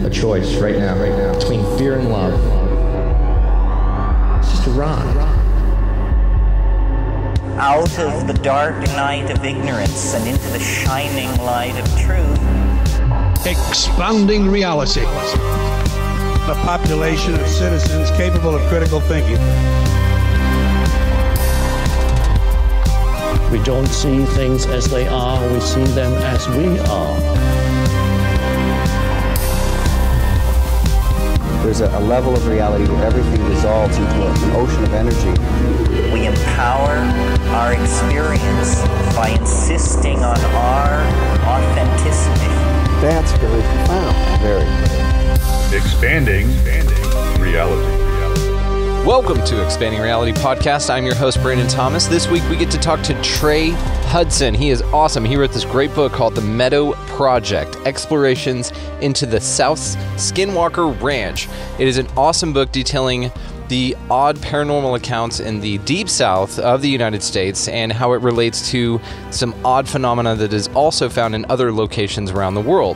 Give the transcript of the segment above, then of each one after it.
a choice right now, between fear and love. It's just a ride. Out of the dark night of ignorance and into the shining light of truth. Expanding reality. A population of citizens capable of critical thinking. We don't see things as they are, we see them as we are. There's a level of reality where everything dissolves into an ocean of energy. We empower our experience by insisting on our authenticity. That's very profound. Very. Expanding reality. Welcome to Expanding Reality Podcast. I'm your host, Brandon Thomas. This week we get to talk to Trey Hudson. He is awesome. He wrote this great book called The Meadow Project, Explorations into the South's Skinwalker Ranch. It is an awesome book detailing the odd paranormal accounts in the deep south of the United States and how it relates to some odd phenomena that is also found in other locations around the world.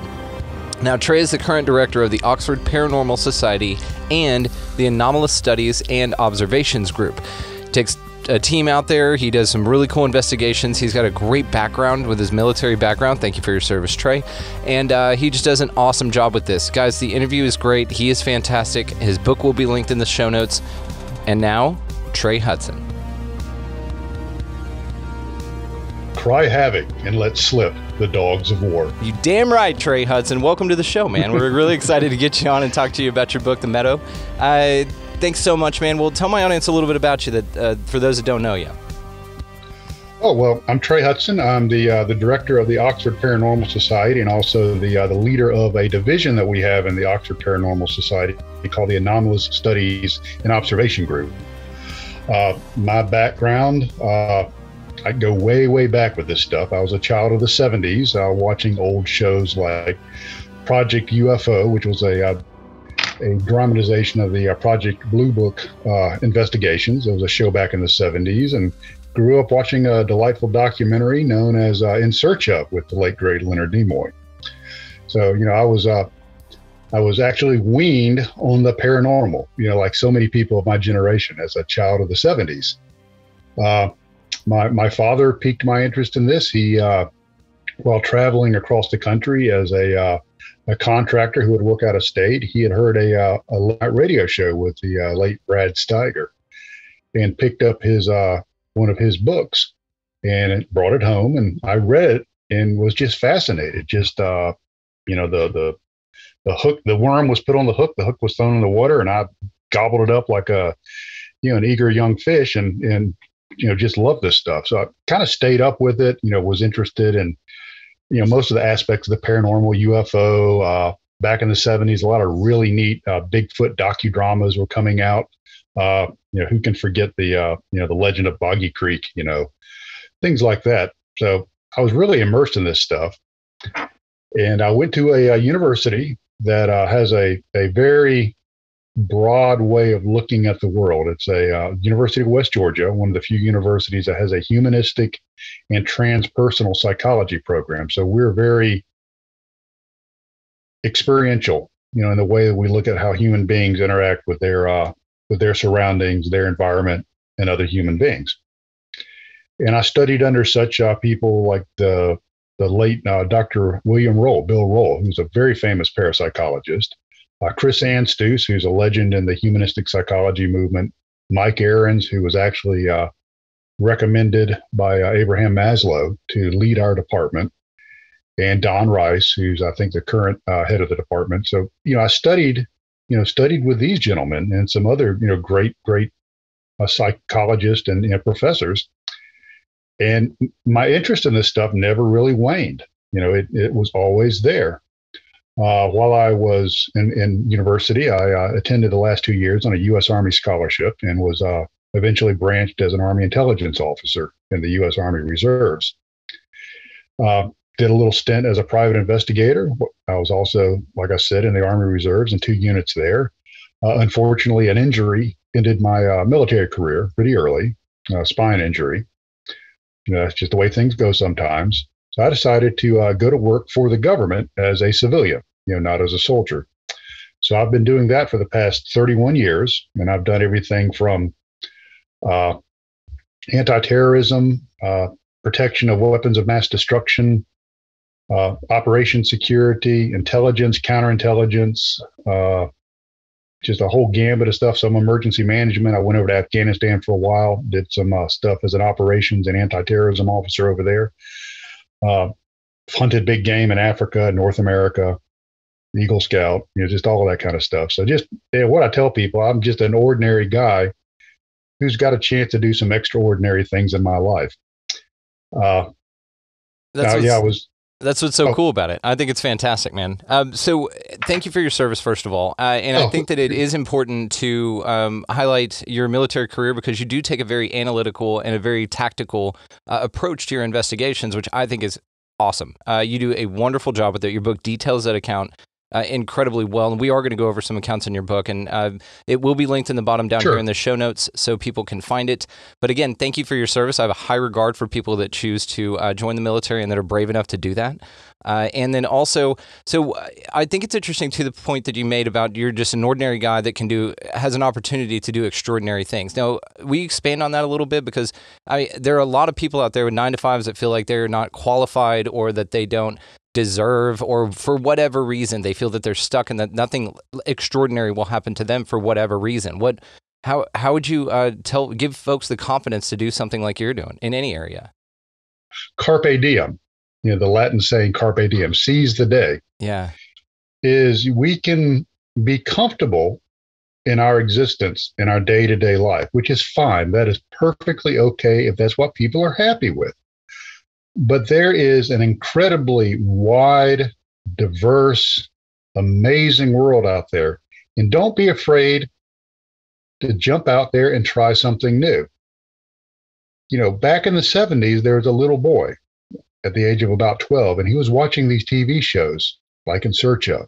Now, Trey is the current director of the Oxford Paranormal Society and the Anomalous Studies and Observations Group. Takes a team out there. He does some really cool investigations. He's got a great background with his military background. Thank you for your service, Trey. And he just does an awesome job with this. Guys, the interview is great. He is fantastic. His book will be linked in the show notes. And now, Trey Hudson. Cry havoc and let slip the dogs of war. You damn right, Trey Hudson. Welcome to the show, man. We're really excited to get you on and talk to you about your book, The Meadow. Thanks so much, man. Well, tell my audience a little bit about you, that for those that don't know you. Oh, well, I'm Trey Hudson. I'm the director of the Oxford Paranormal Society and also the leader of a division that we have in the Oxford Paranormal Society called the Anomalous Studies and Observation Group. My background, I go way, way back with this stuff. I was a child of the 70s, watching old shows like Project UFO, which was a dramatization of the Project Blue Book investigations. It was a show back in the 70s, and grew up watching a delightful documentary known as In Search Of with the late, great Leonard Nimoy. So, I was actually weaned on the paranormal, like so many people of my generation as a child of the 70s. My father piqued my interest in this. He, while traveling across the country as a contractor who would work out of state, he had heard a radio show with the late Brad Steiger, and picked up his one of his books and brought it home, and I read it and was just fascinated. Just the hook, the worm was put on the hook was thrown in the water, and I gobbled it up like an eager young fish, and just love this stuff. So I kind of stayed up with it, was interested in, most of the aspects of the paranormal, UFO. Back in the 70s, a lot of really neat Bigfoot docudramas were coming out. Who can forget the Legend of Boggy Creek, things like that. So I was really immersed in this stuff. And I went to a university that has a very broad way of looking at the world. It's a University of West Georgia, one of the few universities that has a humanistic and transpersonal psychology program. So we're very experiential, in the way that we look at how human beings interact with their surroundings, their environment, and other human beings. And I studied under such people like the late Dr. Bill Roll, who's a very famous parapsychologist, Chris Anstius, who's a legend in the humanistic psychology movement, Mike Ahrens, who was actually recommended by Abraham Maslow to lead our department, and Don Rice, who's, I think, the current head of the department. So, I studied with these gentlemen and some other, great psychologists and professors. And my interest in this stuff never really waned. It was always there. While I was in university, I attended the last 2 years on a U.S. Army scholarship and was eventually branched as an Army intelligence officer in the U.S. Army Reserves. Did a little stint as a private investigator. I was also, like I said, in the Army Reserves in 2 units there. Unfortunately, an injury ended my military career pretty early, spine injury. That's just the way things go sometimes. So I decided to go to work for the government as a civilian, not as a soldier. So I've been doing that for the past 31 years, and I've done everything from anti-terrorism, protection of weapons of mass destruction, operation security, intelligence, counterintelligence, just a whole gambit of stuff. Some emergency management. I went over to Afghanistan for a while, did some stuff as an operations and anti-terrorism officer over there. Hunted big game in Africa, North America, Eagle Scout, just all of that kind of stuff. So just what I tell people, I'm just an ordinary guy who's got a chance to do some extraordinary things in my life. That's what's so cool about it. I think it's fantastic, man. So thank you for your service, first of all. I think that it is important to highlight your military career because you do take a very analytical and a very tactical approach to your investigations, which I think is awesome. You do a wonderful job with it. Your book details that account incredibly well, and we are going to go over some accounts in your book, and it will be linked in the bottom down here in the show notes so people can find it. But again, thank you for your service. I have a high regard for people that choose to join the military and that are brave enough to do that. And then also, so I think it's interesting to the point that you made about you're just an ordinary guy that has an opportunity to do extraordinary things. Now, we expand on that a little bit because there are a lot of people out there with 9-to-5s that feel like they're not qualified or that they don't deserve, or for whatever reason they feel that they're stuck and that nothing extraordinary will happen to them for whatever reason. How would you give folks the confidence to do something like you're doing in any area? Carpe diem, the Latin saying carpe diem, seize the day. Yeah. Is we can be comfortable in our existence, in our day-to-day life, which is fine. That is perfectly okay if that's what people are happy with. But there is an incredibly wide, diverse, amazing world out there. And don't be afraid to jump out there and try something new. Back in the 70s, there was a little boy at the age of about 12, and he was watching these TV shows like In Search Of,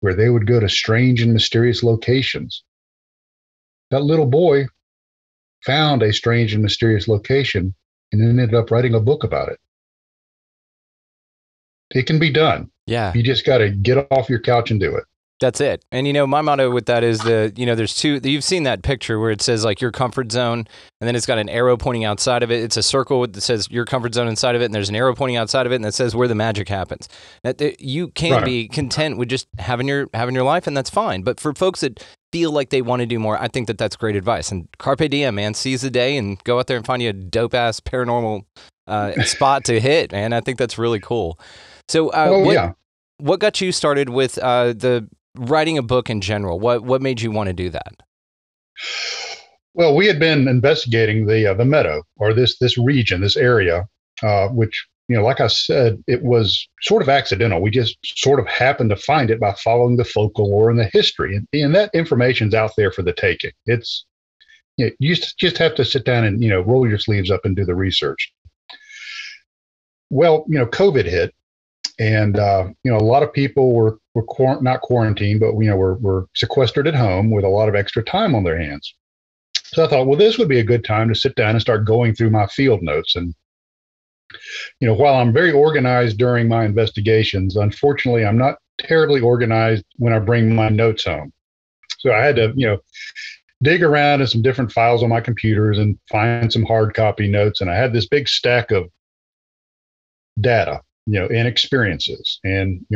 where they would go to strange and mysterious locations. That little boy found a strange and mysterious location and ended up writing a book about it. It can be done. Yeah. You just got to get off your couch and do it. That's it. And, my motto with that is there's two, you've seen that picture where it says like your comfort zone, and then it's got an arrow pointing outside of it. It's a circle that says your comfort zone inside of it, and there's an arrow pointing outside of it, and that says where the magic happens. You can be content with just having your life, and that's fine. But for folks that feel like they want to do more, I think that that's great advice. And carpe diem, man, seize the day and go out there and find you a dope-ass paranormal spot to hit, man. I think that's really cool. So what got you started with the writing a book in general? What made you want to do that? Well, we had been investigating the Meadow, or this region, this area, which, like I said, it was sort of accidental. We just sort of happened to find it by following the folklore and the history. And that information's out there for the taking. It's, you just have to sit down and, roll your sleeves up and do the research. Well, COVID hit. And, a lot of people were not quarantined, but, were sequestered at home with a lot of extra time on their hands. So I thought, well, this would be a good time to sit down and start going through my field notes. And, while I'm very organized during my investigations, unfortunately, I'm not terribly organized when I bring my notes home. So I had to, dig around in some different files on my computers and find some hard copy notes. And I had this big stack of data, and experiences and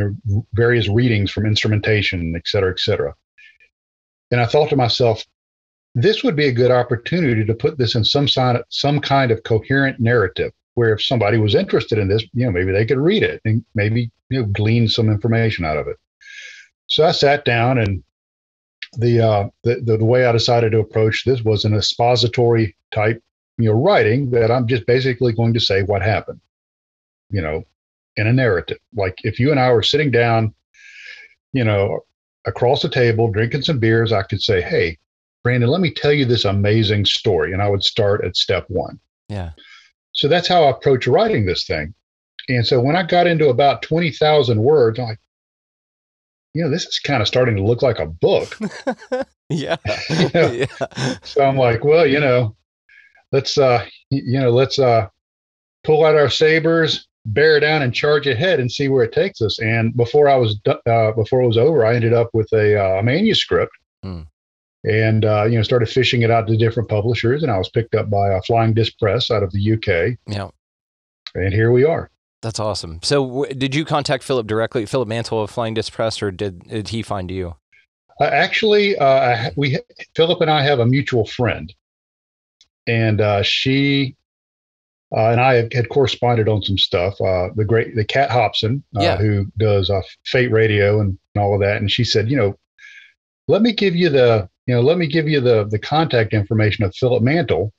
various readings from instrumentation, et cetera, et cetera. And I thought to myself, this would be a good opportunity to put this in some kind of coherent narrative where if somebody was interested in this, maybe they could read it and maybe glean some information out of it. So I sat down, and the way I decided to approach this was an expository type writing that I'm just basically going to say what happened, in a narrative. Like if you and I were sitting down, across the table, drinking some beers, I could say, hey, Brandon, let me tell you this amazing story. And I would start at step one. Yeah. So that's how I approach writing this thing. And so when I got into about 20,000 words, I'm like, this is kind of starting to look like a book. Yeah. Yeah. So I'm like, well, let's pull out our sabers, bear down and charge ahead and see where it takes us. And before it was over, I ended up with a manuscript, and started fishing it out to different publishers. And I was picked up by Flying Disc Press out of the UK. Yeah, and here we are. That's awesome. So, did you contact Philip directly, Philip Mantle of Flying Disc Press, or did he find you? Actually, Philip and I have a mutual friend, and she. And I had corresponded on some stuff. The Cat Hobson, who does Fate Radio and all of that, and she said, let me give you the contact information of Philip Mantle.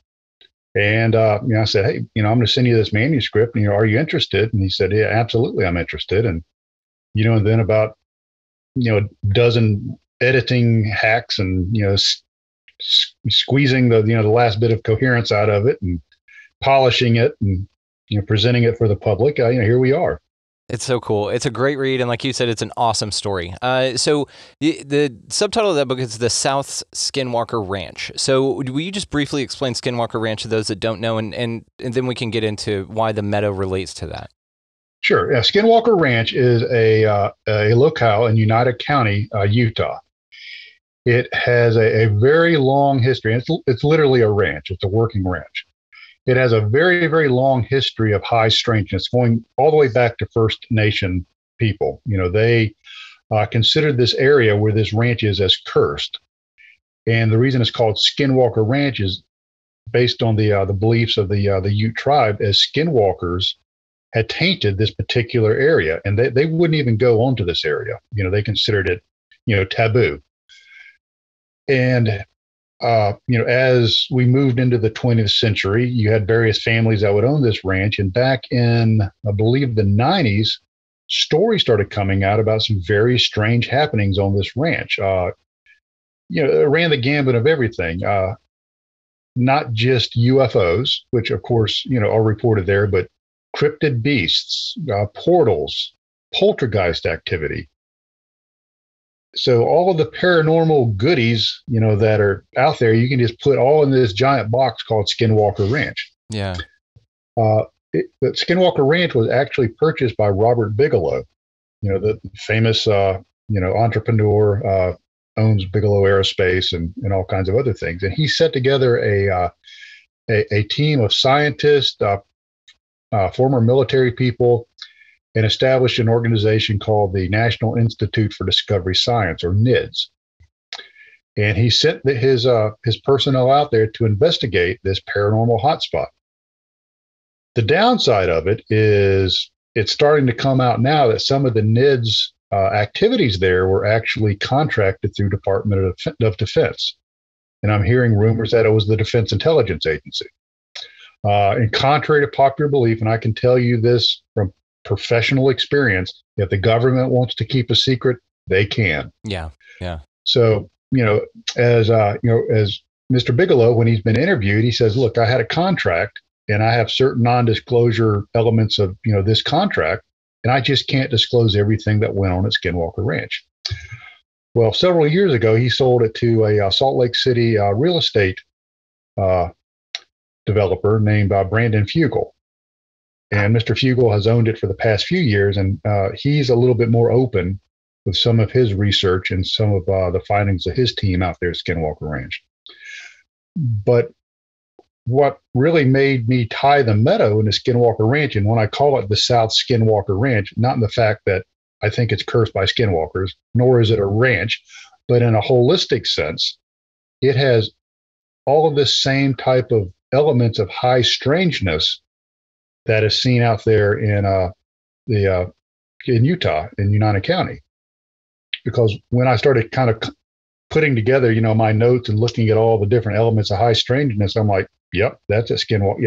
And I said, hey, I'm going to send you this manuscript. And, are you interested? And he said, yeah, absolutely, I'm interested. And and then about a dozen editing hacks and squeezing the the last bit of coherence out of it and polishing it and presenting it for the public. Here we are. It's so cool. It's a great read, and like you said, it's an awesome story. So the subtitle of that book is The South's Skinwalker Ranch. So will you just briefly explain Skinwalker Ranch to those that don't know, and then we can get into why the Meadow relates to that. Sure. Yeah, Skinwalker Ranch is a locale in United County, Utah. It has a very long history. It's literally a ranch. It's a working ranch. It has a very, very long history of high strangeness, going all the way back to First Nation people. They considered this area where this ranch is as cursed. And the reason it's called Skinwalker Ranch is based on the beliefs of the Ute tribe, as skinwalkers had tainted this particular area. And they wouldn't even go onto this area. They considered it, taboo. And as we moved into the 20th century, you had various families that would own this ranch. And back in, I believe, the 90s, stories started coming out about some very strange happenings on this ranch. It ran the gambit of everything, not just UFOs, which, of course, are reported there, but cryptid beasts, portals, poltergeist activity. So all of the paranormal goodies, that are out there, you can just put all in this giant box called Skinwalker Ranch. Yeah. But Skinwalker Ranch was actually purchased by Robert Bigelow, the famous, entrepreneur, owns Bigelow Aerospace and all kinds of other things. And he set together a team of scientists, former military people, and established an organization called the National Institute for Discovery Science, or NIDS. And he sent his personnel out there to investigate this paranormal hotspot. The downside of it is it's starting to come out now that some of the NIDS activities there were actually contracted through Department of Defense. And I'm hearing rumors that it was the Defense Intelligence Agency. And contrary to popular belief, and I can tell you this from professional experience, if the government wants to keep a secret, they can. Yeah. So, as Mr. Bigelow, when he's been interviewed, he says, look, I had a contract and I have certain non-disclosure elements of, this contract, and I just can't disclose everything that went on at Skinwalker Ranch. Well, several years ago, he sold it to a Salt Lake City real estate developer named Brandon Fugel. And Mr. Fugel has owned it for the past few years, and he's a little bit more open with some of his research and some of the findings of his team out there at Skinwalker Ranch. But what really made me tie the Meadow into Skinwalker Ranch, and when I call it the South Skinwalker Ranch, not in the fact that I think it's cursed by skinwalkers, nor is it a ranch, but in a holistic sense, it has all of the same type of elements of high strangeness that is seen out there in Utah, in United County. Because when I started kind of putting together, my notes and looking at all the different elements of high strangeness, I'm like, yep, that's a Skinwalker.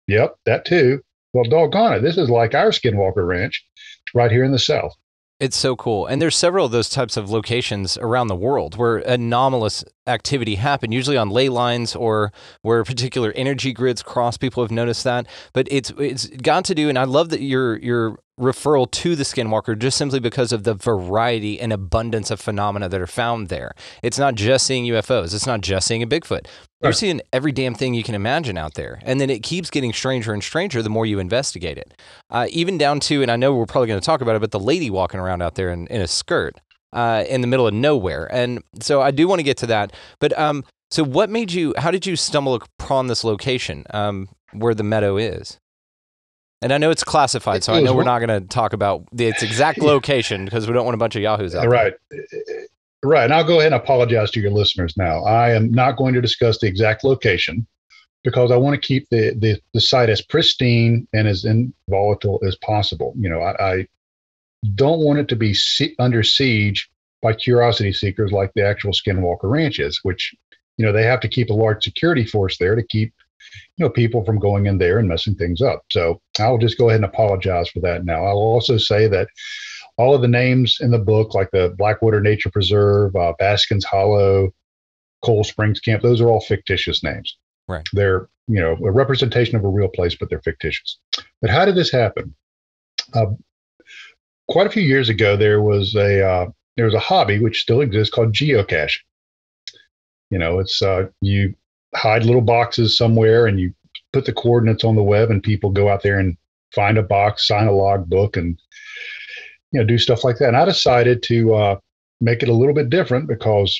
Yep, that too. Well, doggone it, this is like our Skinwalker Ranch right here in the South. It's so cool. And there's several of those types of locations around the world where anomalous activity happen, usually on ley lines or where particular energy grids cross. People have noticed that. But it's got to do, and I love that your referral to the Skinwalker just simply because of the variety and abundance of phenomena that are found there. It's not just seeing UFOs. It's not just seeing a Bigfoot. You're seeing every damn thing you can imagine out there. And then it keeps getting stranger and stranger the more you investigate it. Even down to, and I know we're probably going to talk about it, but the lady walking around out there in a skirt in the middle of nowhere. And so I do want to get to that. But so how did you stumble upon this location where the Meadow is? And I know it's classified, so I know we're not going to talk about its exact location because we don't want a bunch of yahoos out there. Right. And I'll go ahead and apologize to your listeners now. I am not going to discuss the exact location because I want to keep the site as pristine and as involatile as possible. I don't want it to be under siege by curiosity seekers like the actual Skinwalker Ranch is, which, they have to keep a large security force there to keep, people from going in there and messing things up. So I'll just go ahead and apologize for that now. I'll also say that all of the names in the book, like the Blackwater Nature Preserve, Baskin's Hollow, Cold Springs Camp, those are all fictitious names. Right. They're, a representation of a real place, but they're fictitious. But how did this happen? Quite a few years ago, there was a hobby which still exists called geocaching. It's you hide little boxes somewhere and you put the coordinates on the web, and people go out there and find a box, sign a log book, and do stuff like that. And I decided to make it a little bit different because,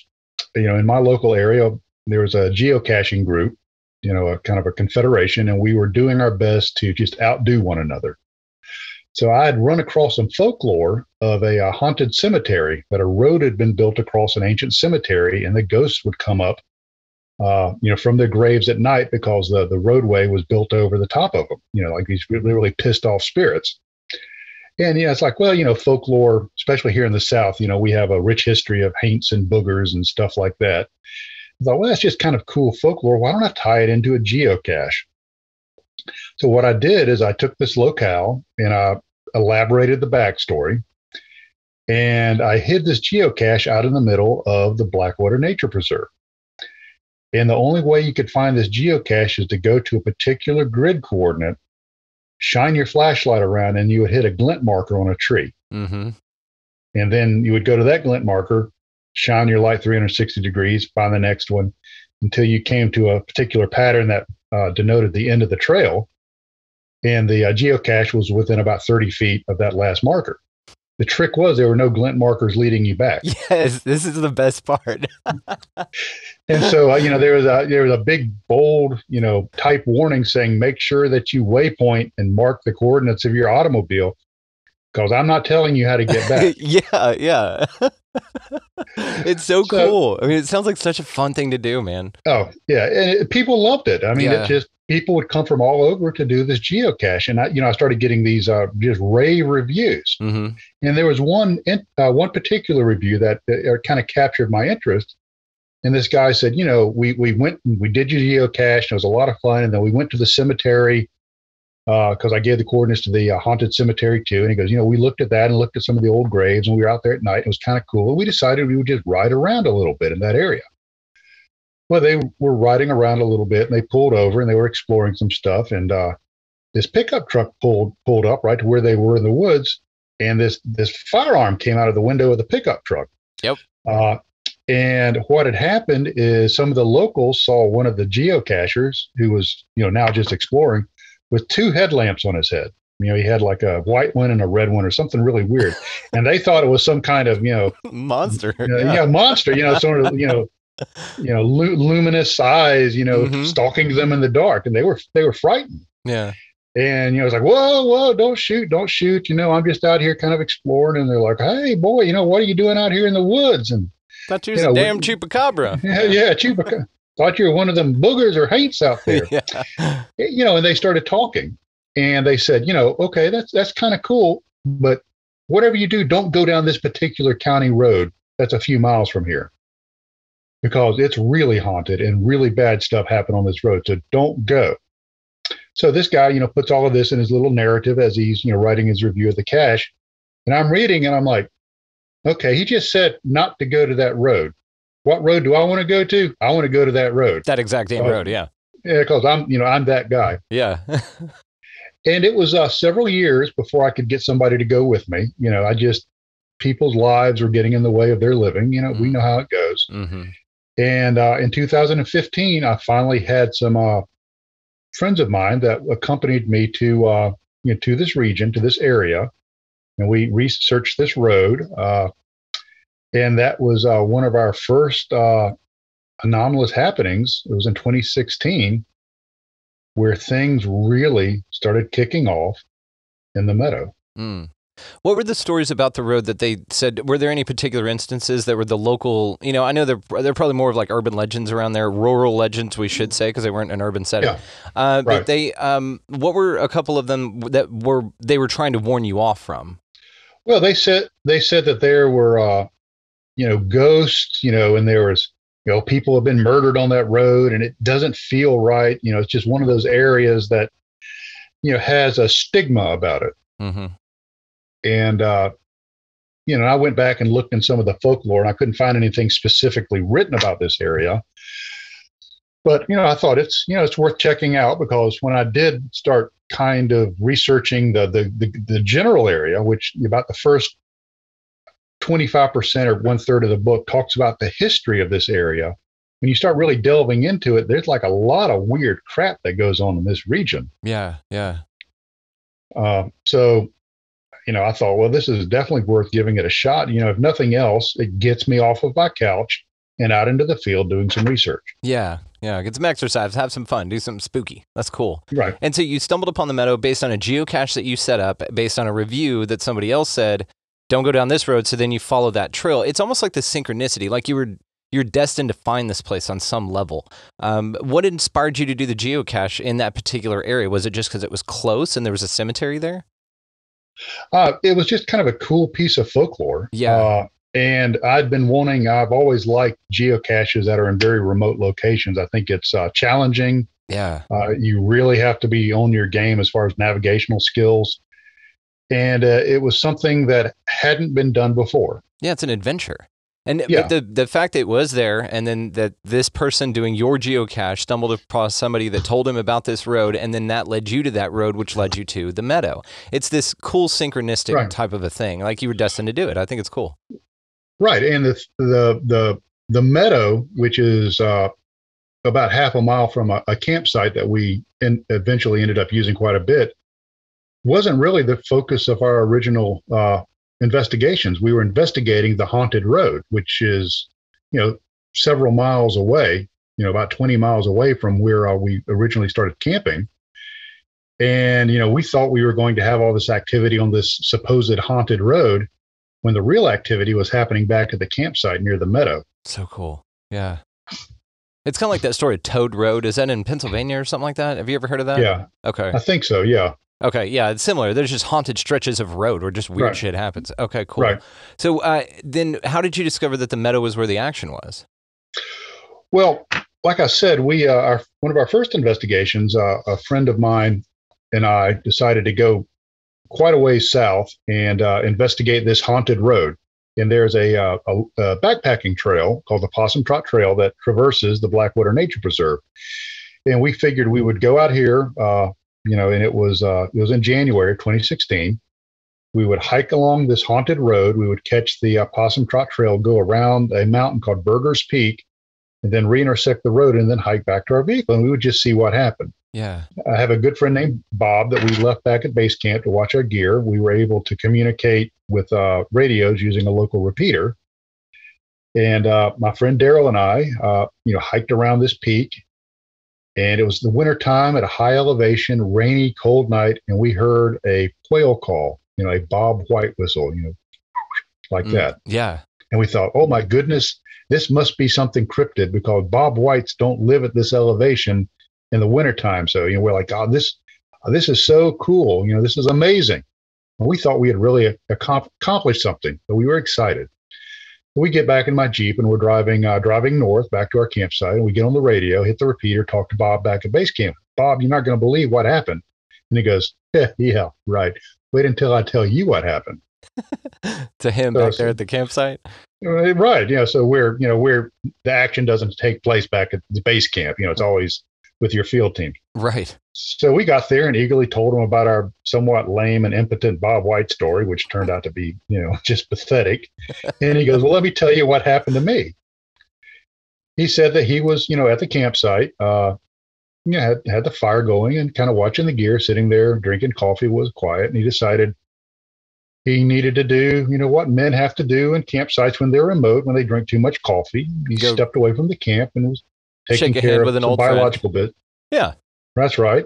in my local area, there was a geocaching group, a kind of a confederation, and we were doing our best to just outdo one another. So I had run across some folklore of a haunted cemetery, that a road had been built across an ancient cemetery, and the ghosts would come up, from their graves at night because the roadway was built over the top of them, like these really pissed off spirits. And, it's like, well, folklore, especially here in the South, we have a rich history of haints and boogers and stuff like that. I thought, well, that's just kind of cool folklore. Why don't I tie it into a geocache? So what I did is I took this locale and I elaborated the backstory, and I hid this geocache out in the middle of the Blackwater Nature Preserve. And the only way you could find this geocache is to go to a particular grid coordinate, shine your flashlight around, and you would hit a glint marker on a tree. Mm-hmm. And then you would go to that glint marker, shine your light 360 degrees, find the next one until you came to a particular pattern that denoted the end of the trail. And the geocache was within about 30 feet of that last marker. The trick was there were no glint markers leading you back. Yes, this is the best part. And so, there was a big, bold, type warning saying, make sure that you waypoint and mark the coordinates of your automobile, because I'm not telling you how to get back. Yeah. It's so cool. I mean, it sounds like such a fun thing to do, man. Oh, yeah. And people loved it. I mean, people would come from all over to do this geocache. And I started getting these just rave reviews. Mm-hmm. And there was one particular review that kind of captured my interest. And this guy said, we went and we did your geocache. And it was a lot of fun. And then we went to the cemetery because I gave the coordinates to the haunted cemetery too. And he goes, we looked at that and looked at some of the old graves, and we were out there at night. It was kind of cool. And we decided we would just ride around a little bit in that area. Well, they were riding around a little bit, and they pulled over and they were exploring some stuff. And this pickup truck pulled up right to where they were in the woods. And this firearm came out of the window of the pickup truck. Yep. And what had happened is some of the locals saw one of the geocachers who was, now just exploring, with two headlamps on his head. He had like a white one and a red one or something really weird. And they thought it was some kind of, monster. Monster, sort of, luminous eyes, Mm-hmm. stalking them in the dark. And they were frightened. Yeah. And, it's like, whoa, don't shoot. I'm just out here kind of exploring. And they're like, hey, boy, what are you doing out here in the woods? And thought you was a damn chupacabra. Yeah, chupacabra. Thought you were one of them boogers or haints out there. Yeah. And they started talking, and they said, okay, that's kind of cool, but whatever you do, don't go down this particular county road that's a few miles from here, because it's really haunted and really bad stuff happened on this road. So don't go. So this guy, puts all of this in his little narrative as he's, writing his review of the cache. And I'm reading and I'm like, okay, he just said not to go to that road. What road do I want to go to? I want to go to that road. That exact same road, yeah. Yeah, because I'm that guy. Yeah. And it was several years before I could get somebody to go with me. People's lives were getting in the way of their living. We know how it goes. Mm-hmm. And in 2015, I finally had some friends of mine that accompanied me to to this region, to this area, and we researched this road. And that was one of our first anomalous happenings. It was in 2016 where things really started kicking off in the Meadow. Mm. What were the stories about the road that they said? Were there any particular instances that were the local? I know they're probably more of like urban legends around there, rural legends, we should say, because they weren't an urban setting. Yeah, But right. they, what were a couple of them that they were trying to warn you off from? Well, they said that there were ghosts, and there was people have been murdered on that road, and it doesn't feel right. It's just one of those areas that has a stigma about it. Mm-hmm. And I went back and looked in some of the folklore, and I couldn't find anything specifically written about this area. But I thought it's worth checking out, because when I did start kind of researching the general area, which about the first 25% or 1/3 of the book talks about the history of this area. When you start really delving into it, there's like a lot of weird crap that goes on in this region. Yeah, yeah. So I thought, well, this is definitely worth giving it a shot. If nothing else, it gets me off of my couch and out into the field doing some research. Yeah, get some exercise, have some fun, do something spooky. That's cool. Right. And so you stumbled upon the Meadow based on a geocache that you set up, based on a review that somebody else said, don't go down this road, so then you follow that trail. It's almost like the synchronicity, like you're destined to find this place on some level. What inspired you to do the geocache in that particular area? Was it just because it was close and there was a cemetery there? It was just kind of a cool piece of folklore. Yeah. And I've always liked geocaches that are in very remote locations. I think it's challenging. Yeah. You really have to be on your game as far as navigational skills. And it was something that hadn't been done before. Yeah, it's an adventure. And Yeah. but the fact that it was there, and then that this person doing your geocache stumbled across somebody that told him about this road, and then that led you to that road, which led you to the Meadow. It's this cool synchronistic type of a thing. Like you were destined to do it. I think it's cool. Right. And the Meadow, which is about half a mile from a campsite that we eventually ended up using quite a bit, wasn't really the focus of our original investigations. We were investigating the haunted road, which is, several miles away, about 20 miles away from where we originally started camping. And, we thought we were going to have all this activity on this supposed haunted road, when the real activity was happening back at the campsite near the Meadow. So cool. Yeah. It's kind of like that story of Toad Road. Is that in Pennsylvania or something like that? Have you ever heard of that? Yeah. Okay. I think so. Yeah. Okay, yeah, it's similar. There's just haunted stretches of road where just weird shit happens. Okay, cool. Right. So then how did you discover that the Meadow was where the action was? Well, like I said, we one of our first investigations, a friend of mine and I decided to go quite a ways south and investigate this haunted road. And there's a backpacking trail called the Possum Trot Trail that traverses the Blackwater Nature Preserve. And we figured we would go out here, and it was in January of 2016. We would hike along this haunted road. We would catch the Possum Trot Trail, go around a mountain called Berger's Peak, and then re-intersect the road and then hike back to our vehicle. And we would just see what happened. Yeah. I have a good friend named Bob that we left back at base camp to watch our gear. We were able to communicate with radios using a local repeater. And my friend Daryl and I, hiked around this peak. And it was the winter time at a high elevation, rainy, cold night, and we heard a quail call, a Bob White whistle, like that. Yeah. And we thought, oh my goodness, this must be something cryptid, because Bob Whites don't live at this elevation in the wintertime. So, we're like, oh, this is so cool. This is amazing. And we thought we had really accomplished something. So we were excited. We get back in my Jeep and we're driving north back to our campsite, and we get on the radio, hit the repeater, talk to Bob back at base camp. Bob, you're not going to believe what happened. And he goes, yeah, right. Wait until I tell you what happened. To him back there at the campsite? Right. So where the action doesn't take place back at the base camp. It's always with your field team. Right. So we got there and eagerly told him about our somewhat lame and impotent Bob White story, which turned out to be, just pathetic. And he goes, well, let me tell you what happened to me. he said that he was, at the campsite, had the fire going and kind of watching the gear, sitting there drinking coffee, was quiet, and he decided he needed to do, what men have to do in campsites when they're remote, when they drink too much coffee. He stepped away from the camp and was taking care of some biological bit. Yeah, that's right.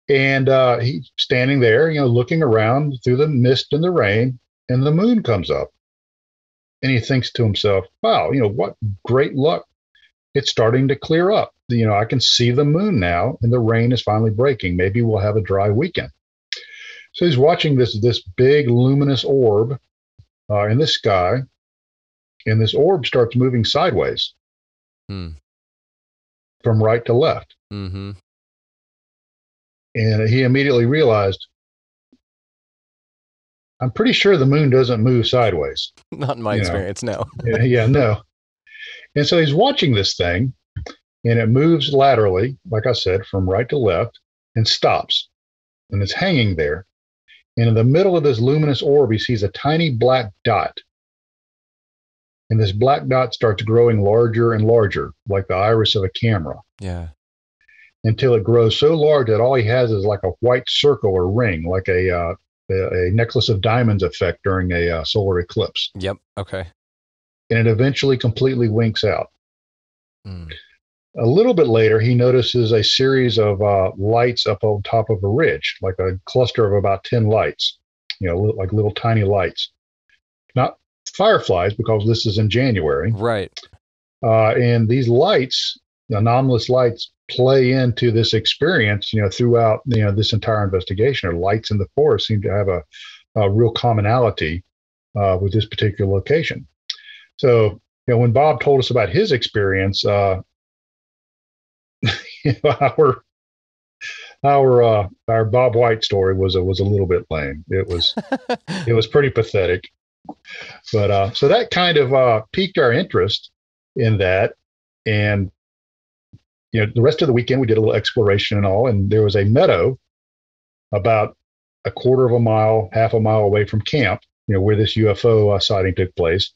And he's standing there, looking around through the mist and the rain, and the moon comes up. And he thinks to himself, wow, what great luck. It's starting to clear up. I can see the moon now, and the rain is finally breaking. Maybe we'll have a dry weekend. So he's watching this big luminous orb in the sky, and this orb starts moving sideways from right to left. Mm-hmm. And he immediately realized, I'm pretty sure the moon doesn't move sideways. Not in my experience, no. Yeah, no. And so he's watching this thing, and it moves laterally, like I said, from right to left, and stops. And it's hanging there. And in the middle of this luminous orb, he sees a tiny black dot. And this black dot starts growing larger and larger, like the iris of a camera. Yeah. Until it grows so large that all he has is like a white circle or ring, like a necklace of diamonds effect during a solar eclipse. Yep. Okay. And it eventually completely winks out. Mm. A little bit later, he notices a series of lights up on top of a ridge, like a cluster of about 10 lights, like little tiny lights. Not fireflies, because this is in January. Right. And these lights, anomalous lights, play into this experience, throughout, this entire investigation. Or lights in the forest seem to have a real commonality with this particular location. So, when Bob told us about his experience, our Bob White story was a little bit lame. It was pretty pathetic. But so that kind of piqued our interest in that, and the rest of the weekend we did a little exploration and all, and there was a meadow about a quarter of a mile, half a mile away from camp, where this UFO sighting took place.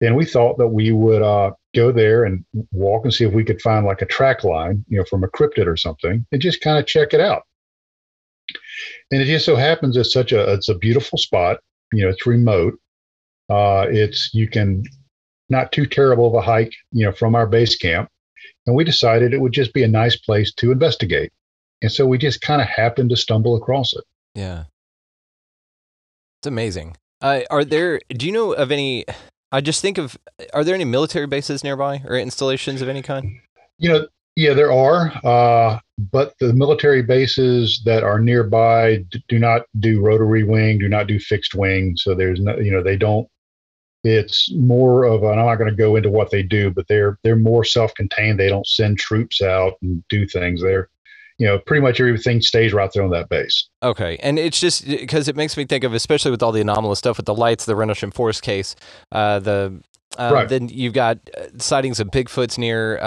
And we thought that we would go there and walk and see if we could find like a track line, from a cryptid or something, and just kind of check it out. And it just so happens it's it's a beautiful spot. It's remote. You can not too terrible of a hike, from our base camp. And we decided it would just be a nice place to investigate. And so we just kind of happened to stumble across it. Yeah. It's amazing. Do you know of any, are there any military bases nearby or installations of any kind? Yeah, there are. But the military bases that are nearby do not do rotary wing, do not do fixed wing. So there's no, they don't. It's more of and I'm not going to go into what they do, but they're more self-contained. They don't send troops out and do things. They're, pretty much everything stays right there on that base. Okay. And it's just because it makes me think of, especially with all the anomalous stuff with the lights, the Rendlesham Forest case, right. Then you've got sightings of Bigfoots near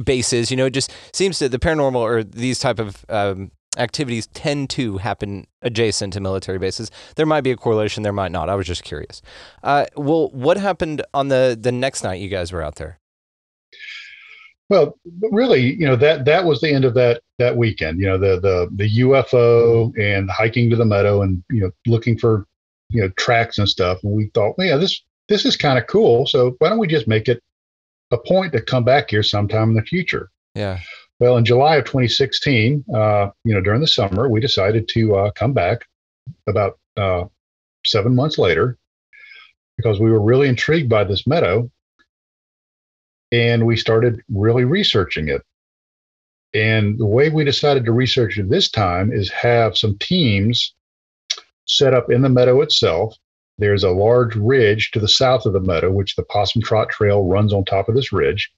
bases. It just seems that the paranormal or these type of activities tend to happen adjacent to military bases. There might be a correlation, there might not. I was just curious. Well, what happened on the next night you guys were out there? Well, really, that was the end of that weekend. The UFO and hiking to the meadow and looking for tracks and stuff. And we thought, well, yeah, this is kind of cool. So why don't we just make it a point to come back here sometime in the future? Yeah. Well, in July of 2016, during the summer, we decided to come back about 7 months later because we were really intrigued by this meadow, and we started really researching it. And the way we decided to research it this time is have some teams set up in the meadow itself. There's a large ridge to the south of the meadow, which the Possum Trot Trail runs on top of this ridge,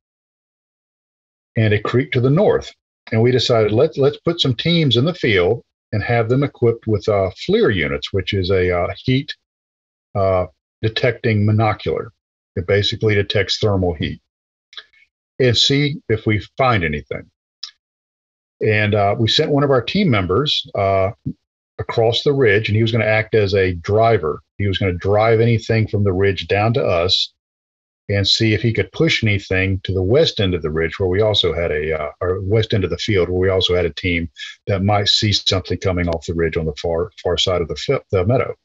and a creek to the north. And we decided let's put some teams in the field and have them equipped with FLIR units, which is a heat detecting monocular. It basically detects thermal heat, and see if we find anything. And we sent one of our team members across the ridge, and he was going to act as a driver. He was going to drive anything from the ridge down to us and see if he could push anything to the west end of the ridge, where we also had or west end of the field, where we also had a team that might see something coming off the ridge on the far side of the meadow.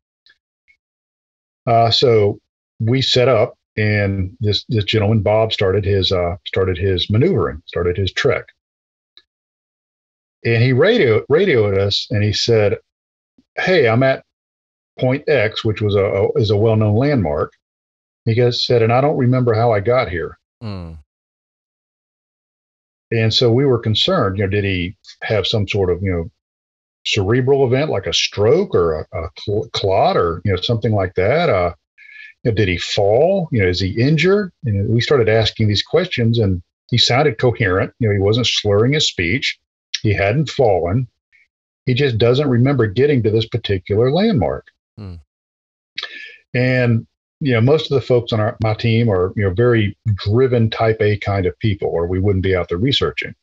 So we set up, and this gentleman Bob started his maneuvering, started his trek, and he radioed us, and he said, "Hey, I'm at Point X, which is a well-known landmark." He said, "And I don't remember how I got here." And so we were concerned. Did he have some sort of cerebral event, like a stroke or a clot, or something like that? Did he fall? Is he injured? And we started asking these questions, and he sounded coherent. He wasn't slurring his speech. He hadn't fallen. He just doesn't remember getting to this particular landmark. And most of the folks on my team are very driven Type A kind of people, or we wouldn't be out there researching.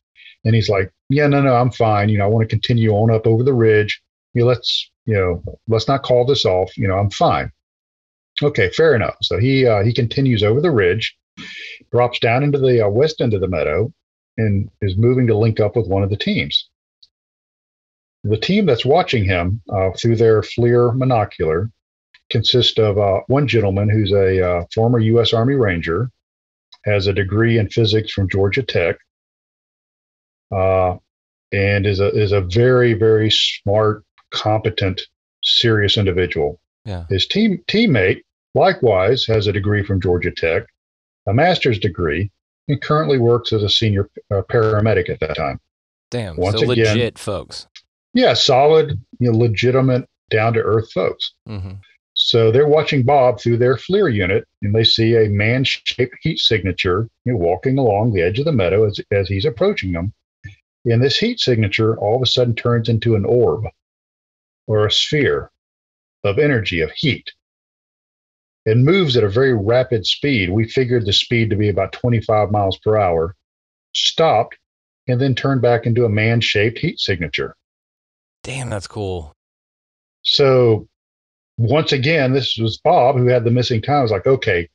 And he's like, "Yeah, no, I'm fine. I want to continue on up over the ridge. Let's not call this off. I'm fine." Okay, fair enough. So he continues over the ridge, drops down into the west end of the meadow, and is moving to link up with one of the teams. The team that's watching him through their FLIR monocular consists of one gentleman who's a former U.S. Army Ranger, has a degree in physics from Georgia Tech, and is a very, very smart, competent, serious individual. Yeah. His teammate likewise has a degree from Georgia Tech, a master's degree, and currently works as a senior paramedic at that time. Damn, so again, legit folks. Yeah, solid, legitimate, down-to-earth folks. Mm-hmm. So they're watching Bob through their FLIR unit, and they see a man-shaped heat signature walking along the edge of the meadow as he's approaching them. And this heat signature all of a sudden turns into an orb or a sphere of energy, of heat. It moves at a very rapid speed. We figured the speed to be about 25 miles per hour, stopped, and then turned back into a man-shaped heat signature. Damn, that's cool. So once again, this was Bob who had the missing time. I was like, okay,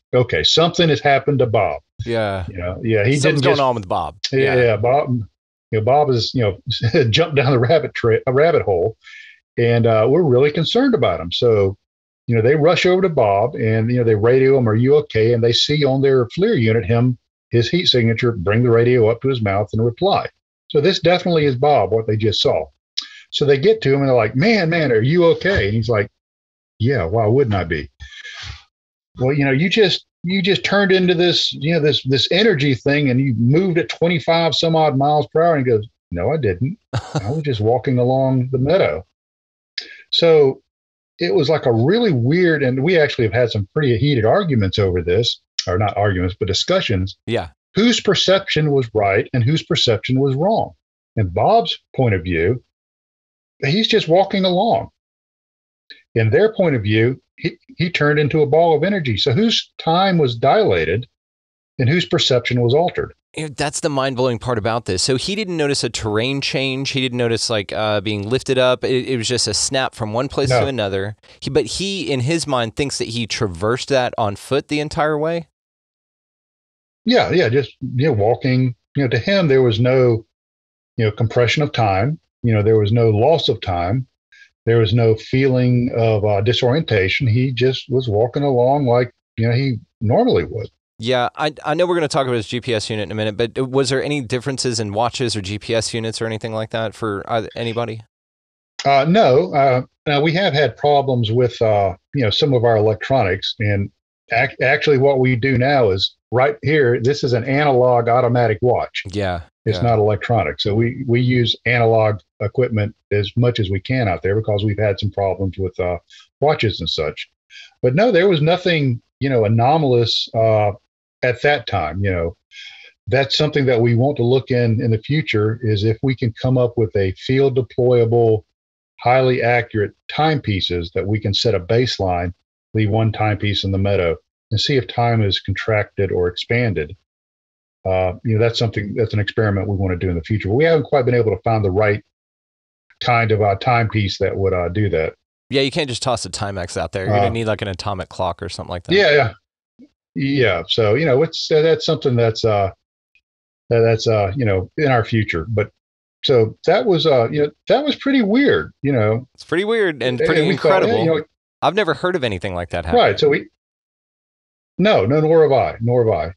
something has happened to Bob. Yeah. Something's going on with Bob. Yeah, Bob. Bob is jumped down the rabbit hole, and we're really concerned about him. So, they rush over to Bob, and they radio him, "Are you okay?" And they see on their FLIR unit his heat signature, bring the radio up to his mouth and reply. So this definitely is Bob, what they just saw. So they get to him and they're like, man, are you okay? And he's like, "Yeah, why wouldn't I be?" "Well, you just turned into this, this energy thing, and you moved at 25 some odd miles per hour." And he goes, "No, I didn't. I was just walking along the meadow." So it was like a really weird, and we actually have had some pretty heated arguments over this, or not arguments, but discussions. Yeah. Whose perception was right and whose perception was wrong? And Bob's point of view, he's just walking along. In their point of view, he turned into a ball of energy. So whose time was dilated and whose perception was altered? That's the mind-blowing part about this. So he didn't notice a terrain change. He didn't notice being lifted up. It was just a snap from one place to another. But he, in his mind, thinks that he traversed that on foot the entire way? Yeah, just walking. To him, there was no compression of time. There was no loss of time. There was no feeling of disorientation. He just was walking along like he normally would. Yeah, I know we're going to talk about his GPS unit in a minute, but was there any differences in watches or GPS units or anything like that for anybody? No. Now we have had problems with some of our electronics, and actually what we do now is right here. This is an analog automatic watch. Yeah. It's not electronic. So we use analog equipment as much as we can out there because we've had some problems with watches and such. But no, there was nothing, anomalous at that time. That's something that we want to look in the future, is if we can come up with a field deployable, highly accurate timepieces that we can set a baseline, leave one timepiece in the meadow, and see if time is contracted or expanded. That's an experiment we want to do in the future. But we haven't quite been able to find the right kind of timepiece that would do that. Yeah, you can't just toss a Timex out there. You're going to need like an atomic clock or something like that. Yeah. yeah. So, it's that's something that's in our future. But so that was that was pretty weird. It's pretty weird and pretty And we thought, incredible. I've never heard of anything like that happening. right. So no, nor have I, nor have I.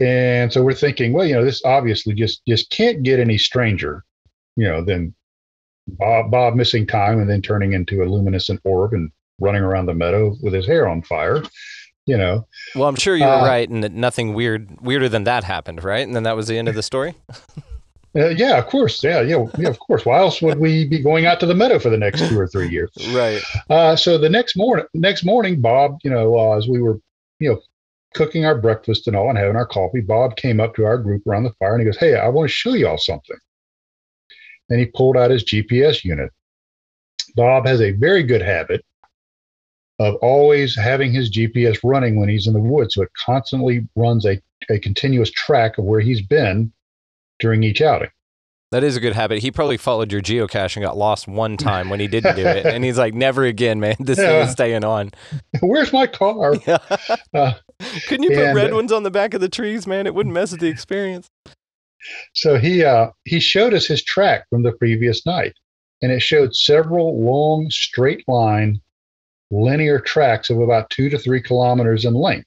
And so we're thinking, well, this obviously just can't get any stranger, than Bob missing time and then turning into a luminescent orb and running around the meadow with his hair on fire. Well, I'm sure you were right, and that nothing weirder than that happened, right? And then that was the end of the story. Yeah, of course. Yeah, of course. Why else would we be going out to the meadow for the next 2 or 3 years? Right. So the next morning, Bob, as we were, cooking our breakfast and all and having our coffee, Bob came up to our group around the fire and he goes, "Hey, I want to show y'all something." And he pulled out his GPS unit. Bob has a very good habit of always having his GPS running when he's in the woods. So it constantly runs a continuous track of where he's been during each outing. That is a good habit. He probably followed your geocache and got lost one time when he didn't do it. And he's like, never again, man. This thing is staying on. Where's my car? Couldn't you put red ones on the back of the trees, man? It wouldn't mess with the experience. So he showed us his track from the previous night. And it showed several long, straight line, linear tracks of about 2 to 3 kilometers in length.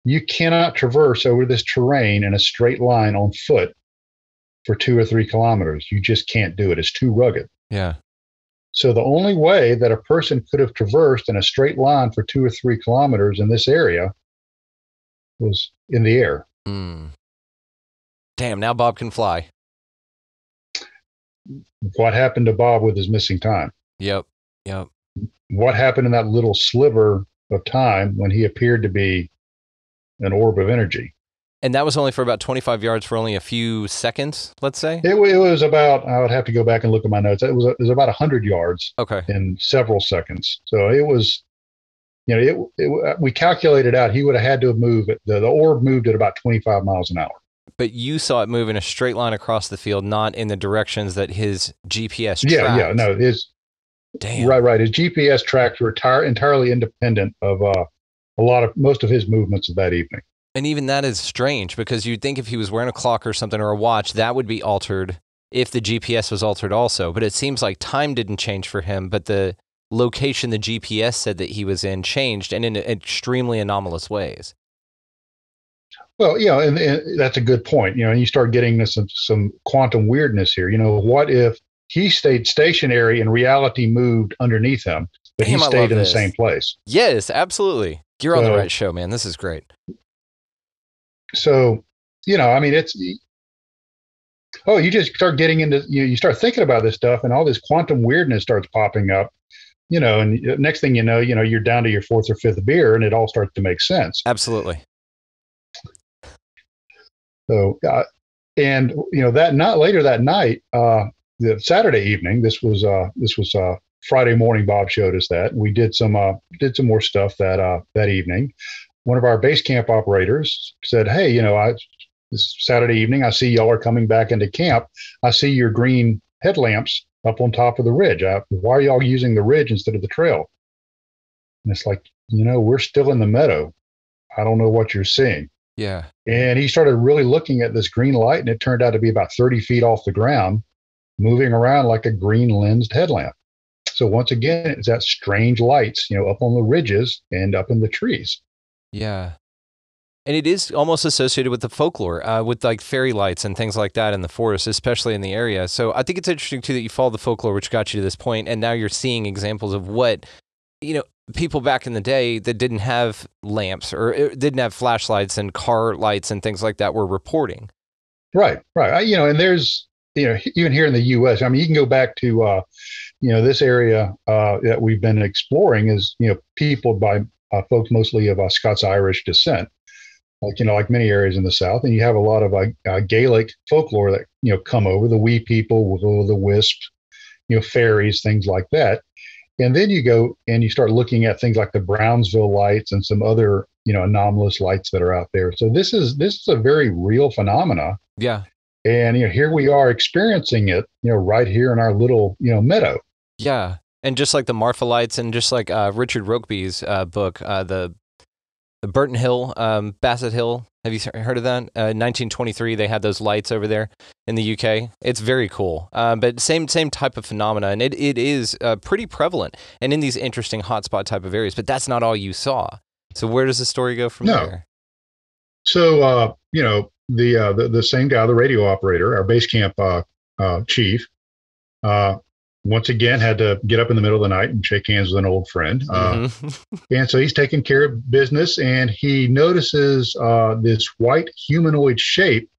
You cannot traverse over this terrain in a straight line on foot for 2 or 3 kilometers. You just can't do it. It's too rugged. Yeah. So the only way that a person could have traversed in a straight line for 2 or 3 kilometers in this area was in the air. Mm. Damn, now Bob can fly. What happened to Bob with his missing time? Yep. What happened in that little sliver of time when he appeared to be an orb of energy? And that was only for about 25 yards for only a few seconds, let's say? It was about, I would have to go back and look at my notes. It was about 100 yards in several seconds. So it was, we calculated out he would have had to have moved. The orb moved at about 25 miles an hour. But you saw it move in a straight line across the field, not in the directions that his GPS tracked. Yeah, no, Damn. Right. His GPS tracks were entirely independent of most of his movements of that evening. And even that is strange because you'd think if he was wearing a clock or something or a watch, that would be altered if the GPS was altered also. But it seems like time didn't change for him, but the location the GPS said that he was in changed and in extremely anomalous ways. Well, and that's a good point. And you start getting into some quantum weirdness here. What if he stayed stationary and reality moved underneath him, but he stayed in the same place? Yes, absolutely. You're on the right show, man. This is great. So, it's, you just start getting into, you start thinking about this stuff and all this quantum weirdness starts popping up, and next thing you know, you're down to your 4th or 5th beer and it all starts to make sense. Absolutely. So, later that night, the Saturday evening, this was Friday morning. Bob showed us that we did some more stuff that evening. One of our base camp operators said, "Hey, this Saturday evening, I see y'all are coming back into camp. I see your green headlamps up on top of the ridge. Why are y'all using the ridge instead of the trail?" And it's like, we're still in the meadow. I don't know what you're seeing. Yeah. And he started really looking at this green light, and it turned out to be about 30 feet off the ground, moving around like a green lensed headlamp. So once again, it's that strange lights, up on the ridges and up in the trees. Yeah. And it is almost associated with the folklore, with like fairy lights and things like that in the forest, especially in the area. So I think it's interesting too that you follow the folklore, which got you to this point, and now you're seeing examples of what, people back in the day that didn't have lamps or didn't have flashlights and car lights and things like that were reporting. Right. And there's, even here in the U.S., you can go back to, this area that we've been exploring is, peopled by folks mostly of Scots-Irish descent, like many areas in the South. And you have a lot of Gaelic folklore that, come over, the wee people, the wisp, fairies, things like that. And then you go and you start looking at things like the Brownsville lights and some other, anomalous lights that are out there. So this is a very real phenomena. Yeah. And, here we are experiencing it, right here in our little, meadow. Yeah. And just like the Marfa lights and just like Richard Rokeby's book, Burton Hill, Bassett Hill. Have you heard of that? 1923, they had those lights over there in the UK. It's very cool. But same type of phenomena, and it is pretty prevalent and in these interesting hotspot type of areas. But that's not all you saw. So where does the story go from there? So the same guy, the radio operator, our base camp chief, once again had to get up in the middle of the night and shake hands with an old friend. And so he's taking care of business, and he notices this white humanoid shape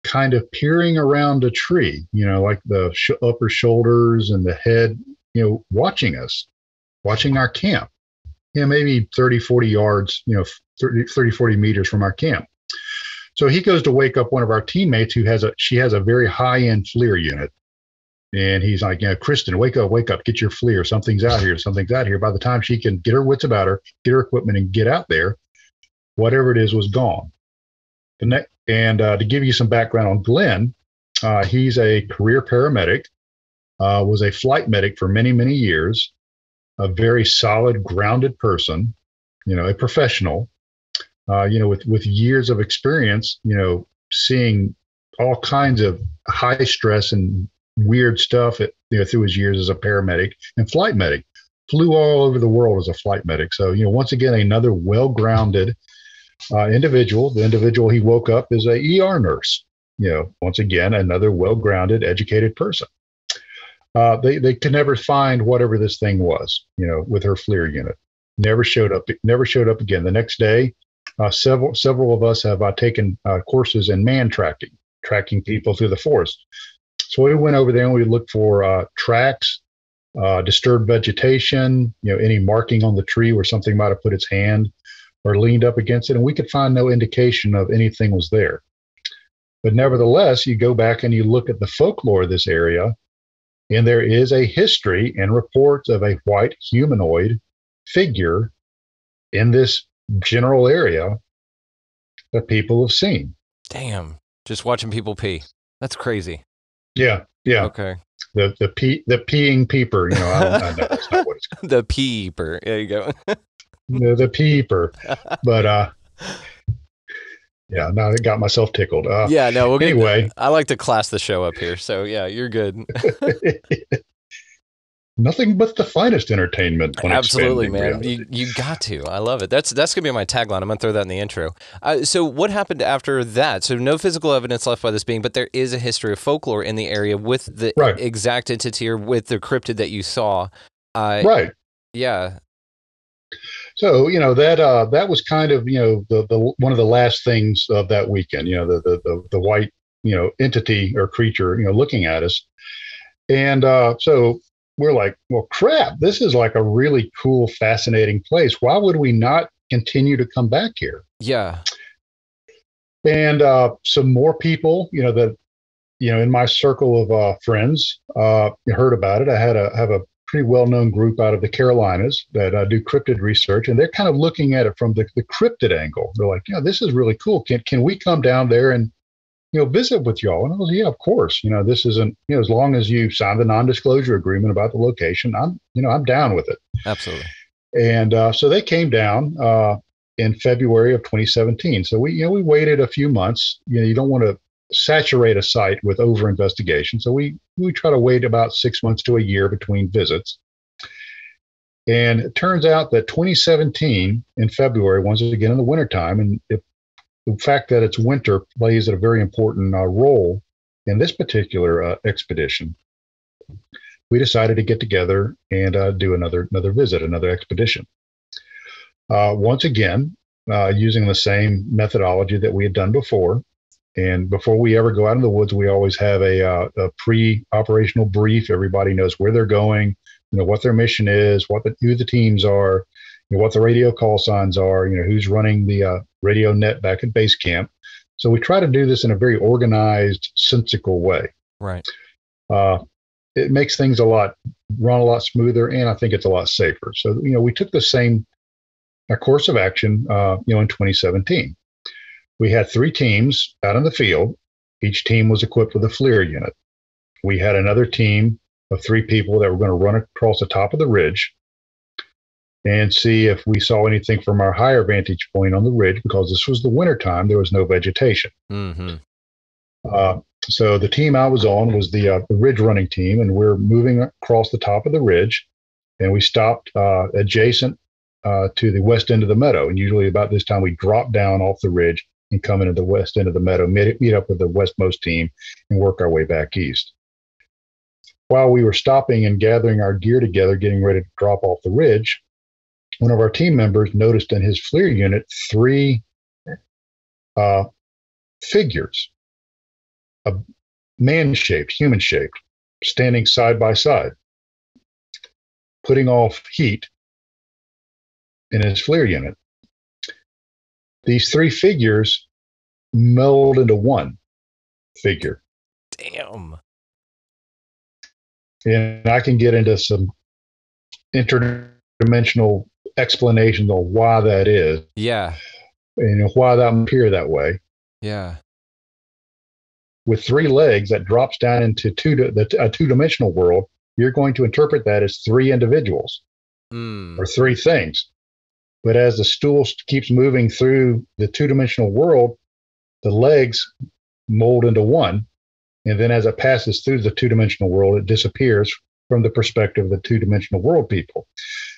kind of peering around a tree, like the upper shoulders and the head, watching us, watching our camp, maybe 30, 40 yards, 30, 40 meters from our camp. So he goes to wake up one of our teammates she has a very high-end FLIR unit. And he's like, Kristen, wake up, get your FLIR. Something's out here. By the time she can get her wits about her, get her equipment and get out there, whatever it is was gone. To give you some background on Glenn, he's a career paramedic, was a flight medic for many, many years, a very solid, grounded person, a professional, with years of experience, seeing all kinds of high stress and weird stuff through his years as a paramedic and flight medic. Flew all over the world as a flight medic. So, once again, another well-grounded individual. The individual he woke up is a ER nurse. Once again, another well-grounded, educated person. They could never find whatever this thing was, with her FLIR unit. Never showed up again. The next day, several of us have taken courses in man tracking people through the forest. So we went over there and we looked for tracks, disturbed vegetation, any marking on the tree where something might have put its hand or leaned up against it, and we could find no indication of anything was there. But nevertheless, you go back and you look at the folklore of this area, and there is a history and reports of a white humanoid figure in this general area that people have seen. Damn, just watching people pee. That's crazy. Yeah. Okay. The peeing peeper, I know that's not what it's called. The peeper. There you go. The peeper. But now I got myself tickled. Anyway, I like to class the show up here, so yeah, you're good. Nothing but the finest entertainment. Absolutely, man. You got to. I love it. That's gonna be my tagline. I'm gonna throw that in the intro. So what happened after that? So no physical evidence left by this being, but there is a history of folklore in the area with the exact entity or with the cryptid that you saw. Right. Yeah. So that was kind of the one of the last things of that weekend. The white entity or creature looking at us, and so. We're like, well, crap, this is like a really cool, fascinating place. Why would we not continue to come back here? Yeah. And some more people, in my circle of friends, heard about it. I have a pretty well-known group out of the Carolinas that do cryptid research, and they're kind of looking at it from the cryptid angle. They're like, this is really cool. Can we come down there and visit with y'all? And I was, yeah, of course. This isn't, as long as you sign the non-disclosure agreement about the location, I'm down with it. Absolutely. And so they came down in February of 2017. So we waited a few months. You don't want to saturate a site with over investigation. So we try to wait about 6 months to a year between visits. And it turns out that 2017 in February, once again in the wintertime, and the fact that it's winter plays a very important role in this particular expedition. We decided to get together and do another visit, another expedition. Once again, using the same methodology that we had done before. And before we ever go out in the woods, we always have a pre-operational brief. Everybody knows where they're going, what their mission is, who the teams are, what the radio call signs are, who's running the radio net back at base camp. So we try to do this in a very organized, sensical way. Right. It makes things run a lot smoother, and I think it's a lot safer. So, we took the same course of action, in 2017. We had 3 teams out in the field. Each team was equipped with a FLIR unit. We had another team of 3 people that were going to run across the top of the ridge. and see if we saw anything from our higher vantage point on the ridge, because this was the wintertime. There was no vegetation. Mm-hmm. So the team I was on was the ridge running team, and we're moving across the top of the ridge, and we stopped adjacent to the west end of the meadow. And usually about this time, we drop down off the ridge and come into the west end of the meadow, meet up with the westmost team, and work our way back east. While we were stopping and gathering our gear together, getting ready to drop off the ridge, one of our team members noticed in his FLIR unit 3 figures, man-shaped, human-shaped, standing side by side, putting off heat in his FLIR unit. These 3 figures meld into one figure. Damn. And I can get into some interdimensional explanations on why that is. Yeah. And why that would appear that way. Yeah. With 3 legs that drops down into a two-dimensional world, you're going to interpret that as 3 individuals or 3 things. But as the stool keeps moving through the two-dimensional world, the legs mold into one. And then as it passes through the two-dimensional world, it disappears from the perspective of the two-dimensional world people.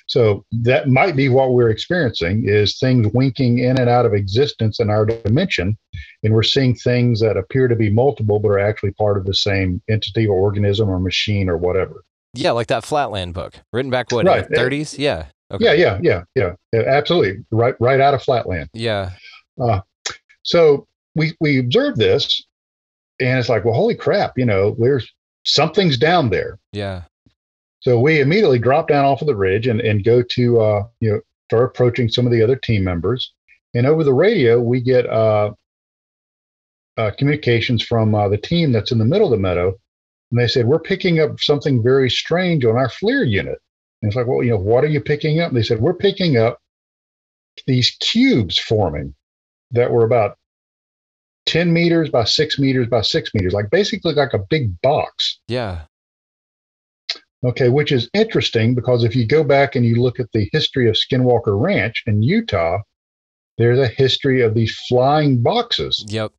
So that might be what we're experiencing, is things winking in and out of existence in our dimension. And we're seeing things that appear to be multiple, but are actually part of the same entity or organism or machine or whatever. Yeah, like that Flatland book, written back, what, right. in the 30s? Yeah. Okay. Yeah, absolutely. Right out of Flatland. Yeah. So we observed this, and it's like, well, holy crap, there's something's down there. Yeah. So we immediately drop down off of the ridge and go to, start approaching some of the other team members. And over the radio, we get communications from the team that's in the middle of the meadow. And they said, we're picking up something very strange on our FLIR unit. And it's like, well, what are you picking up? And they said, we're picking up these cubes forming that were about 10 meters by 6 meters by 6 meters, like basically like a big box. Yeah. Okay, which is interesting because if you go back and you look at the history of Skinwalker Ranch in Utah, there's a history of these flying boxes. Yep.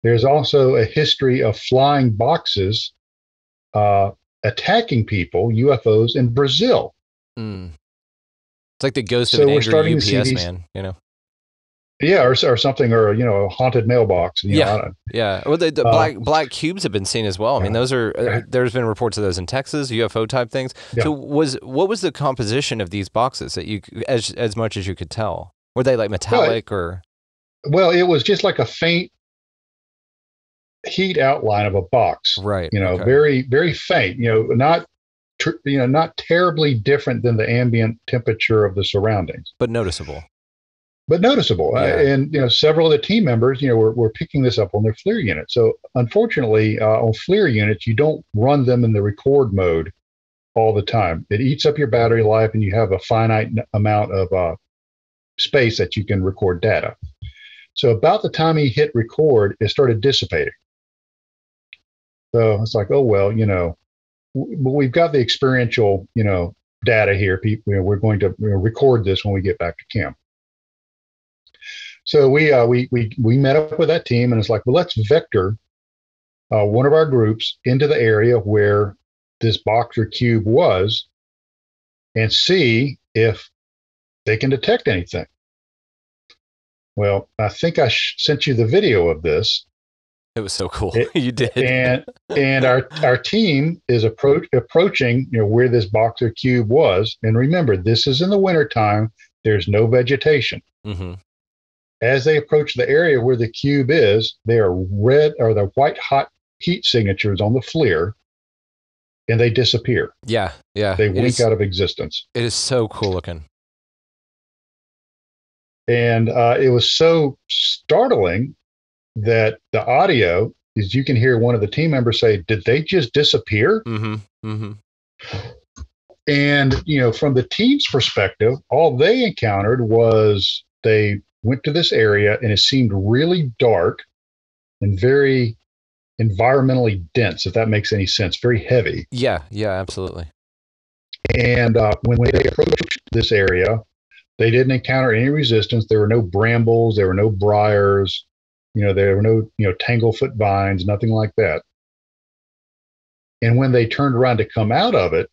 There's also a history of flying boxes attacking people, UFOs, in Brazil. It's like the ghost of an angry UPS man, Yeah, or something, or a haunted mailbox. Yeah. Well, the black cubes have been seen as well. I mean, those are. There's been reports of those in Texas, UFO type things. Yeah. So, what was the composition of these boxes that you, as much as you could tell, were they like metallic or? Well, it was just like a faint heat outline of a box. Right. Okay. Very, very faint. Not terribly different than the ambient temperature of the surroundings, but noticeable. Yeah. And several of the team members were picking this up on their FLIR unit. So unfortunately, on FLIR units, you don't run them in the record mode all the time. It eats up your battery life, and you have a finite amount of space that you can record data. So about the time he hit record, it started dissipating. So it's like, oh well, we've got the experiential data here. People, we're going to record this when we get back to camp. So we met up with that team, and it's like, well, let's vector one of our groups into the area where this box or cube was, and see if they can detect anything. Well, I think I sent you the video of this. It was so cool. You did. And our team is approaching where this box or cube was. And remember, this is in the wintertime. There's no vegetation. Mm-hmm. As they approach the area where the cube is, there are red or the white hot heat signatures on the FLIR, and they disappear. Yeah. They wink out of existence. It is so cool looking. And it was so startling that the audio is, you can hear one of the team members say, "Did they just disappear?" Mm-hmm. Mm-hmm. And from the team's perspective, all they encountered was they went to this area, and it seemed really dark and very environmentally dense, if that makes any sense. Very heavy. Yeah, absolutely. And when they approached this area, they didn't encounter any resistance. There were no brambles, there were no briars, there were no, tanglefoot vines, nothing like that. And when they turned around to come out of it,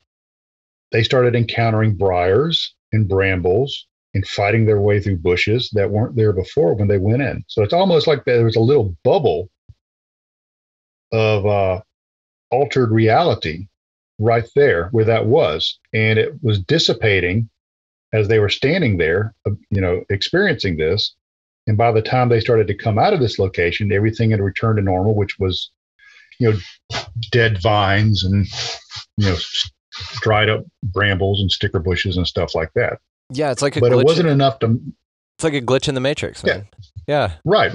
they started encountering briars and brambles and fighting their way through bushes that weren't there before when they went in. So it's almost like there was a little bubble of altered reality right there where that was. And it was dissipating as they were standing there, experiencing this. And by the time they started to come out of this location, everything had returned to normal, which was, dead vines and, dried up brambles and sticker bushes and stuff like that. Yeah, it's like but it wasn't enough to. It's like a glitch in the Matrix, man. Yeah. Right.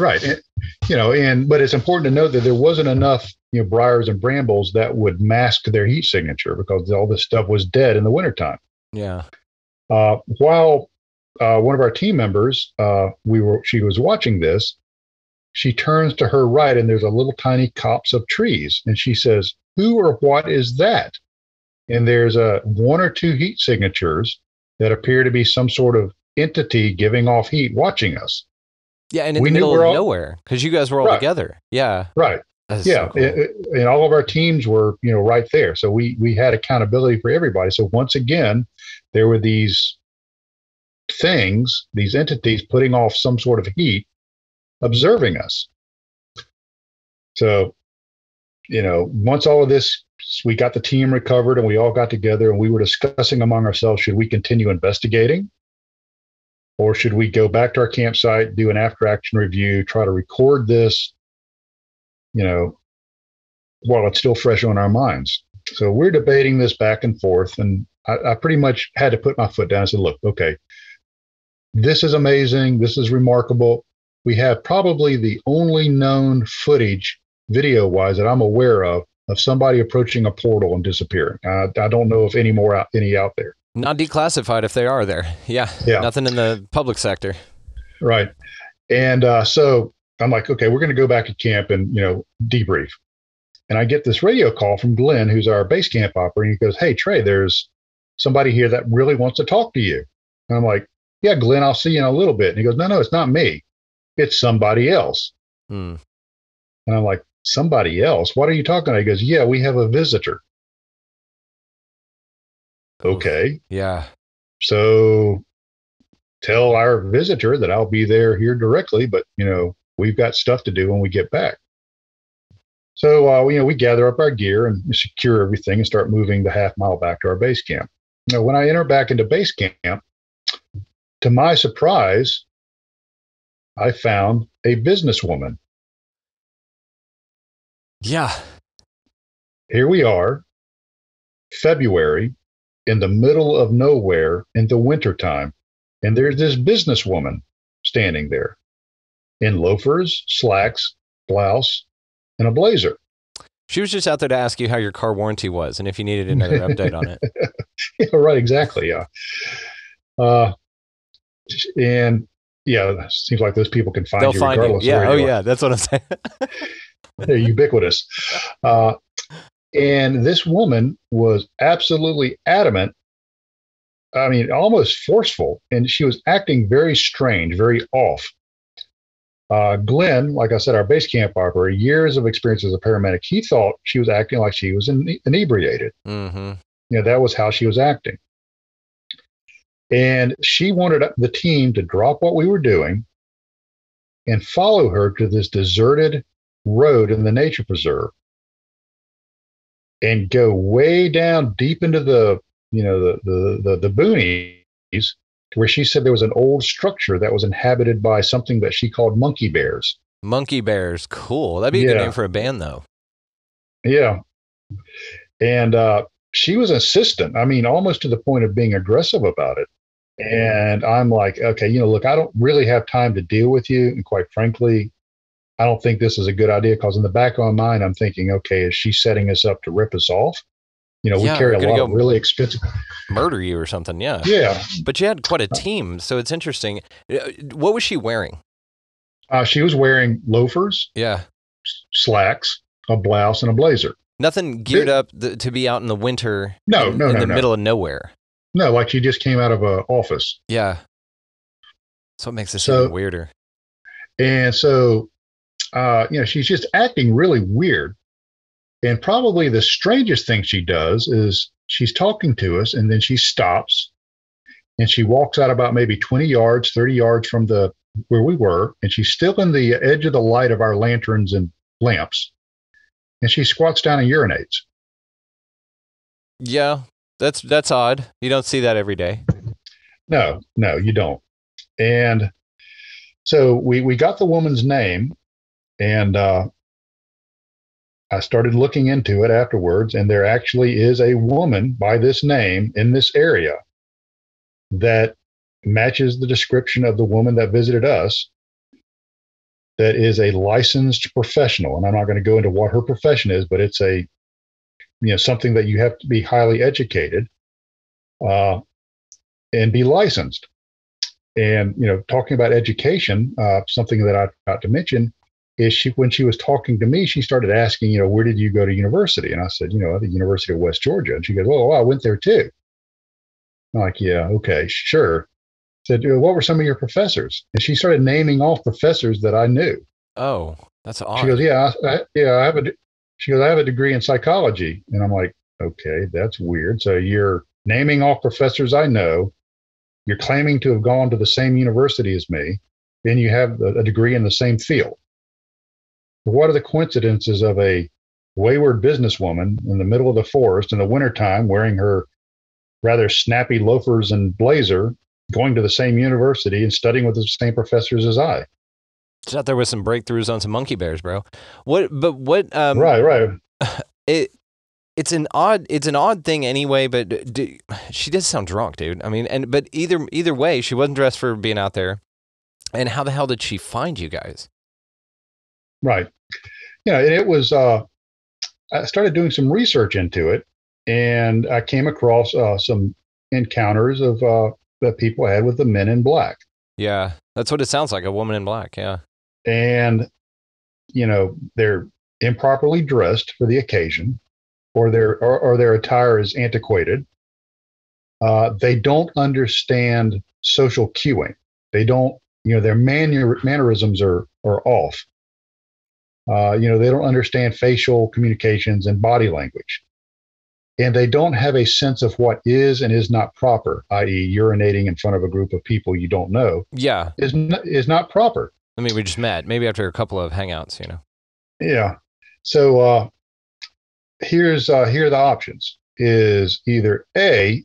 And, but it's important to note that there wasn't enough, briars and brambles that would mask their heat signature because all this stuff was dead in the wintertime. Yeah. While one of our team members, she was watching this, she turns to her right and there's a little tiny copse of trees. And she says, "Who or what is that?" And there's one or two heat signatures that appear to be some sort of entity giving off heat watching us. Yeah, and in the middle of nowhere, because you guys were all together. Yeah. Right. Yeah. So cool. And all of our teams were, right there. So we had accountability for everybody. So once again, there were these things, these entities putting off some sort of heat, observing us. So, once all of this, we got the team recovered and we all got together and we were discussing among ourselves, should we continue investigating? Or should we go back to our campsite, do an after-action review, try to record this, while it's still fresh on our minds? So we're debating this back and forth, and I pretty much had to put my foot down and say, look, okay, this is amazing. This is remarkable. We have probably the only known footage, video-wise, that I'm aware of somebody approaching a portal and disappearing. I don't know if any out there. Not declassified if they are there. Yeah. Nothing in the public sector. Right. And so I'm like, okay, we're going to go back to camp and, debrief. And I get this radio call from Glenn, who's our base camp operator. And he goes, "Hey, Trey, there's somebody here that really wants to talk to you." And I'm like, "Yeah, Glenn, I'll see you in a little bit." And he goes, No, it's not me. It's somebody else. And I'm like, "Somebody else? What are you talking about?" He goes, "Yeah, we have a visitor." Okay. Yeah. So tell our visitor that I'll be there here directly, but, we've got stuff to do when we get back. So, we gather up our gear and secure everything and start moving the half-mile back to our base camp. When I enter back into base camp, to my surprise, I found a businesswoman. Yeah. Here we are, February, in the middle of nowhere in the wintertime. And there's this businesswoman standing there in loafers, slacks, blouse, and a blazer. She was just out there to ask you how your car warranty was and if you needed another update on it. Yeah, right, exactly, yeah. And yeah, it seems like those people can find you regardless. Yeah, yeah, that's what I'm saying. They're ubiquitous. And this woman was absolutely adamant, almost forceful, and she was acting very strange, very off. Glenn, like I said, our base camp operator, years of experience as a paramedic, he thought she was acting like she was inebriated. Mm-hmm. That was how she was acting. And she wanted the team to drop what we were doing and follow her to this deserted road in the nature preserve and go way down deep into the boonies, where she said there was an old structure that was inhabited by something that she called monkey bears. Monkey bears, cool. That'd be a good name for a band, though. Yeah. And she was insistent, almost to the point of being aggressive about it. And I'm like, okay, look, I don't really have time to deal with you. And quite frankly, I don't think this is a good idea, because in the back of my mind, I'm thinking, okay, is she setting us up to rip us off? We carry a lot of really expensive... Murder you or something, yeah. Yeah. But you had quite a team, so it's interesting. What was she wearing? She was wearing loafers, yeah, slacks, a blouse, and a blazer. Nothing geared up to be out in the winter. No, in the middle of nowhere. No, like she just came out of an office. Yeah. So it makes this even weirder. And so, she's just acting really weird. And probably the strangest thing she does is she's talking to us, and then she stops, and she walks out about maybe 20 yards, 30 yards from where we were, and she's still in the edge of the light of our lanterns and lamps, and she squats down and urinates. Yeah, that's odd. You don't see that every day. No, you don't. And so we got the woman's name, and I started looking into it afterwards, and there actually is a woman by this name in this area that matches the description of the woman that visited us, that is a licensed professional. And I'm not going to go into what her profession is, but it's something that you have to be highly educated and be licensed. And, talking about education, something that I forgot to mention is when she was talking to me, she started asking, where did you go to university? And I said, at the University of West Georgia. And she goes, oh, I went there too. I'm like, yeah, okay, sure. Said, what were some of your professors? And she started naming off professors that I knew. Oh, that's odd. She goes, I have a degree in psychology. And I'm like, okay, that's weird. So you're naming off professors I know. You're claiming to have gone to the same university as me. Then you have a degree in the same field. But what are the coincidences of a wayward businesswoman in the middle of the forest in the wintertime wearing her rather snappy loafers and blazer, going to the same university and studying with the same professors as I? Just out there with some breakthroughs on some monkey bears, bro. Right. It's an odd thing anyway, but she does sound drunk, dude. I mean, but either way, she wasn't dressed for being out there. And how the hell did she find you guys? Right. And it was, I started doing some research into it, and I came across some encounters of that people had with the men in black. Yeah, that's what it sounds like, a woman in black, yeah. And, they're improperly dressed for the occasion, or their attire is antiquated. They don't understand social cueing. They don't, their mannerisms are off. They don't understand facial communications and body language. And they don't have a sense of what is and is not proper, i.e. urinating in front of a group of people you don't know. Yeah. Is not proper. I mean, we just met, maybe after a couple of hangouts, Yeah. So here are the options. Is either A,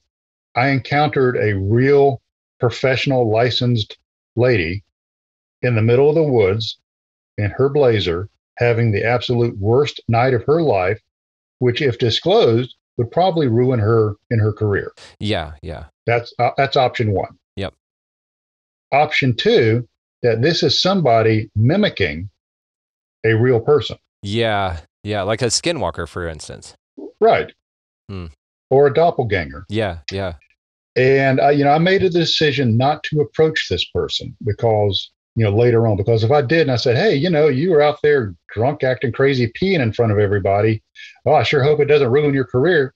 I encountered a real professional licensed lady in the middle of the woods in her blazer, having the absolute worst night of her life, which, if disclosed, would probably ruin her in her career. Yeah. That's option one. Yep. Option two, that this is somebody mimicking a real person. Yeah, like a skinwalker, for instance. Right. Or a doppelganger. Yeah. And I made a decision not to approach this person because, later on, because if I did and I said, hey, you were out there drunk, acting crazy, peeing in front of everybody. Oh, I sure hope it doesn't ruin your career.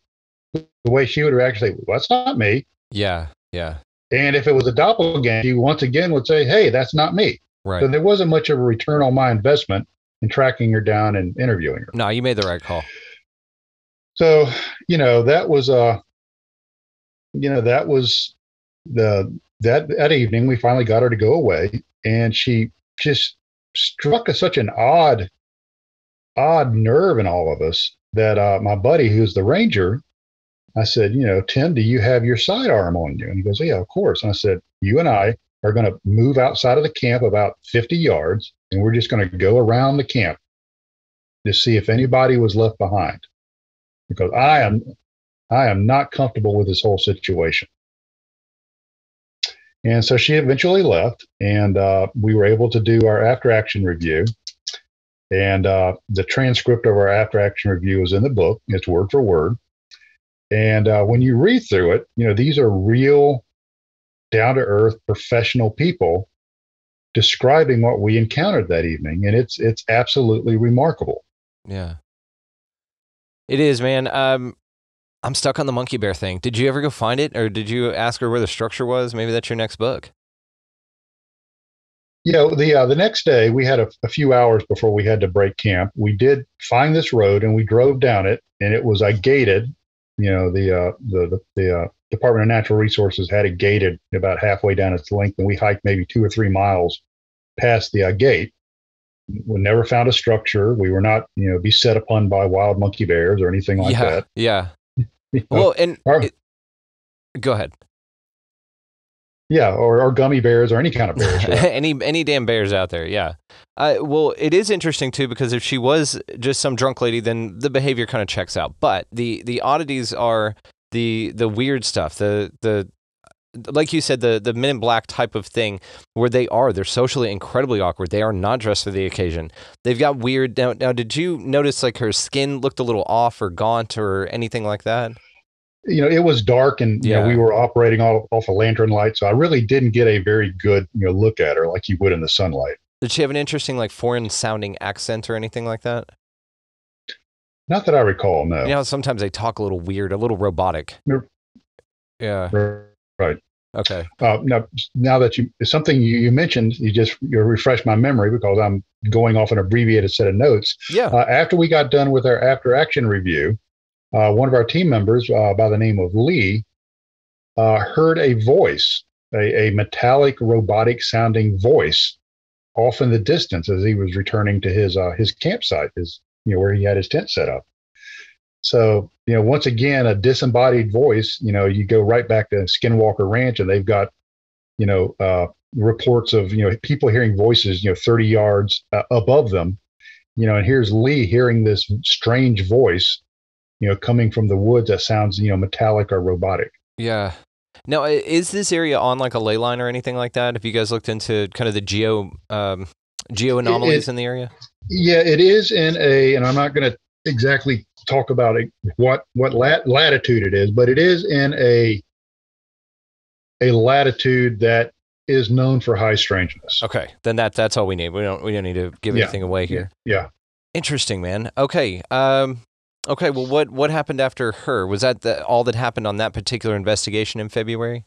The way she would react, say, well, that's not me. Yeah. And if it was a doppelganger, she once again would say, hey, that's not me. Right. So there wasn't much of a return on my investment in tracking her down and interviewing her. No, you made the right call. So, that was that evening we finally got her to go away, and she just struck such an odd nerve in all of us that my buddy, who's the ranger, I said, Tim, do you have your sidearm on you? And he goes, yeah, of course. And I said, you and I are going to move outside of the camp about 50 yards, and we're just going to go around the camp to see if anybody was left behind, because I am not comfortable with this whole situation. And so she eventually left, and we were able to do our after action review. And the transcript of our after action review is in the book. It's word for word. And when you read through it, these are real, down-to-earth, professional people describing what we encountered that evening. And it's absolutely remarkable. Yeah. It is, man. I'm stuck on the monkey bear thing. Did you ever go find it, or did you ask her where the structure was? Maybe that's your next book. The next day we had a few hours before we had to break camp. We did find this road and we drove down it, and it was gated. The Department of Natural Resources had it gated about halfway down its length, and we hiked maybe 2 or 3 miles past the gate. We never found a structure. We were not, beset upon by wild monkey bears or anything like that. Yeah. Well, and go ahead. Yeah, or gummy bears or any kind of bears. any damn bears out there, yeah. Well, it is interesting, too, because if she was just some drunk lady, then the behavior kind of checks out. But the oddities are the weird stuff, the like you said, the Men in Black type of thing, where they're socially incredibly awkward. They are not dressed for the occasion. They've got weird. Now, did you notice like her skin looked a little off or gaunt or anything like that? It was dark, and we were operating off a lantern light, so I really didn't get a very good look at her like you would in the sunlight. Did she have an interesting like foreign sounding accent or anything like that? Not that I recall. No. Sometimes they talk a little weird, a little robotic. Yeah. Right. Okay. Now that something you mentioned, you refreshed my memory because I'm going off an abbreviated set of notes. Yeah. After we got done with our after action review, one of our team members by the name of Lee heard a voice, a metallic, robotic sounding voice off in the distance as he was returning to his campsite, where he had his tent set up. So, once again, a disembodied voice, you go right back to Skinwalker Ranch, and they've got, reports of, people hearing voices, 30 yards above them, and here's Lee hearing this strange voice, coming from the woods that sounds, metallic or robotic. Yeah. Now, is this area on like a ley line or anything like that? Have you guys looked into kind of the geo anomalies in the area? Yeah, it is and I'm not going to exactly talk about what latitude it is, but it is in a latitude that is known for high strangeness. Okay, then that's all we need. We don't need to give anything away here. Yeah. Interesting, man. Okay. Okay. Well, what happened after her? Was that all that happened on that particular investigation in February?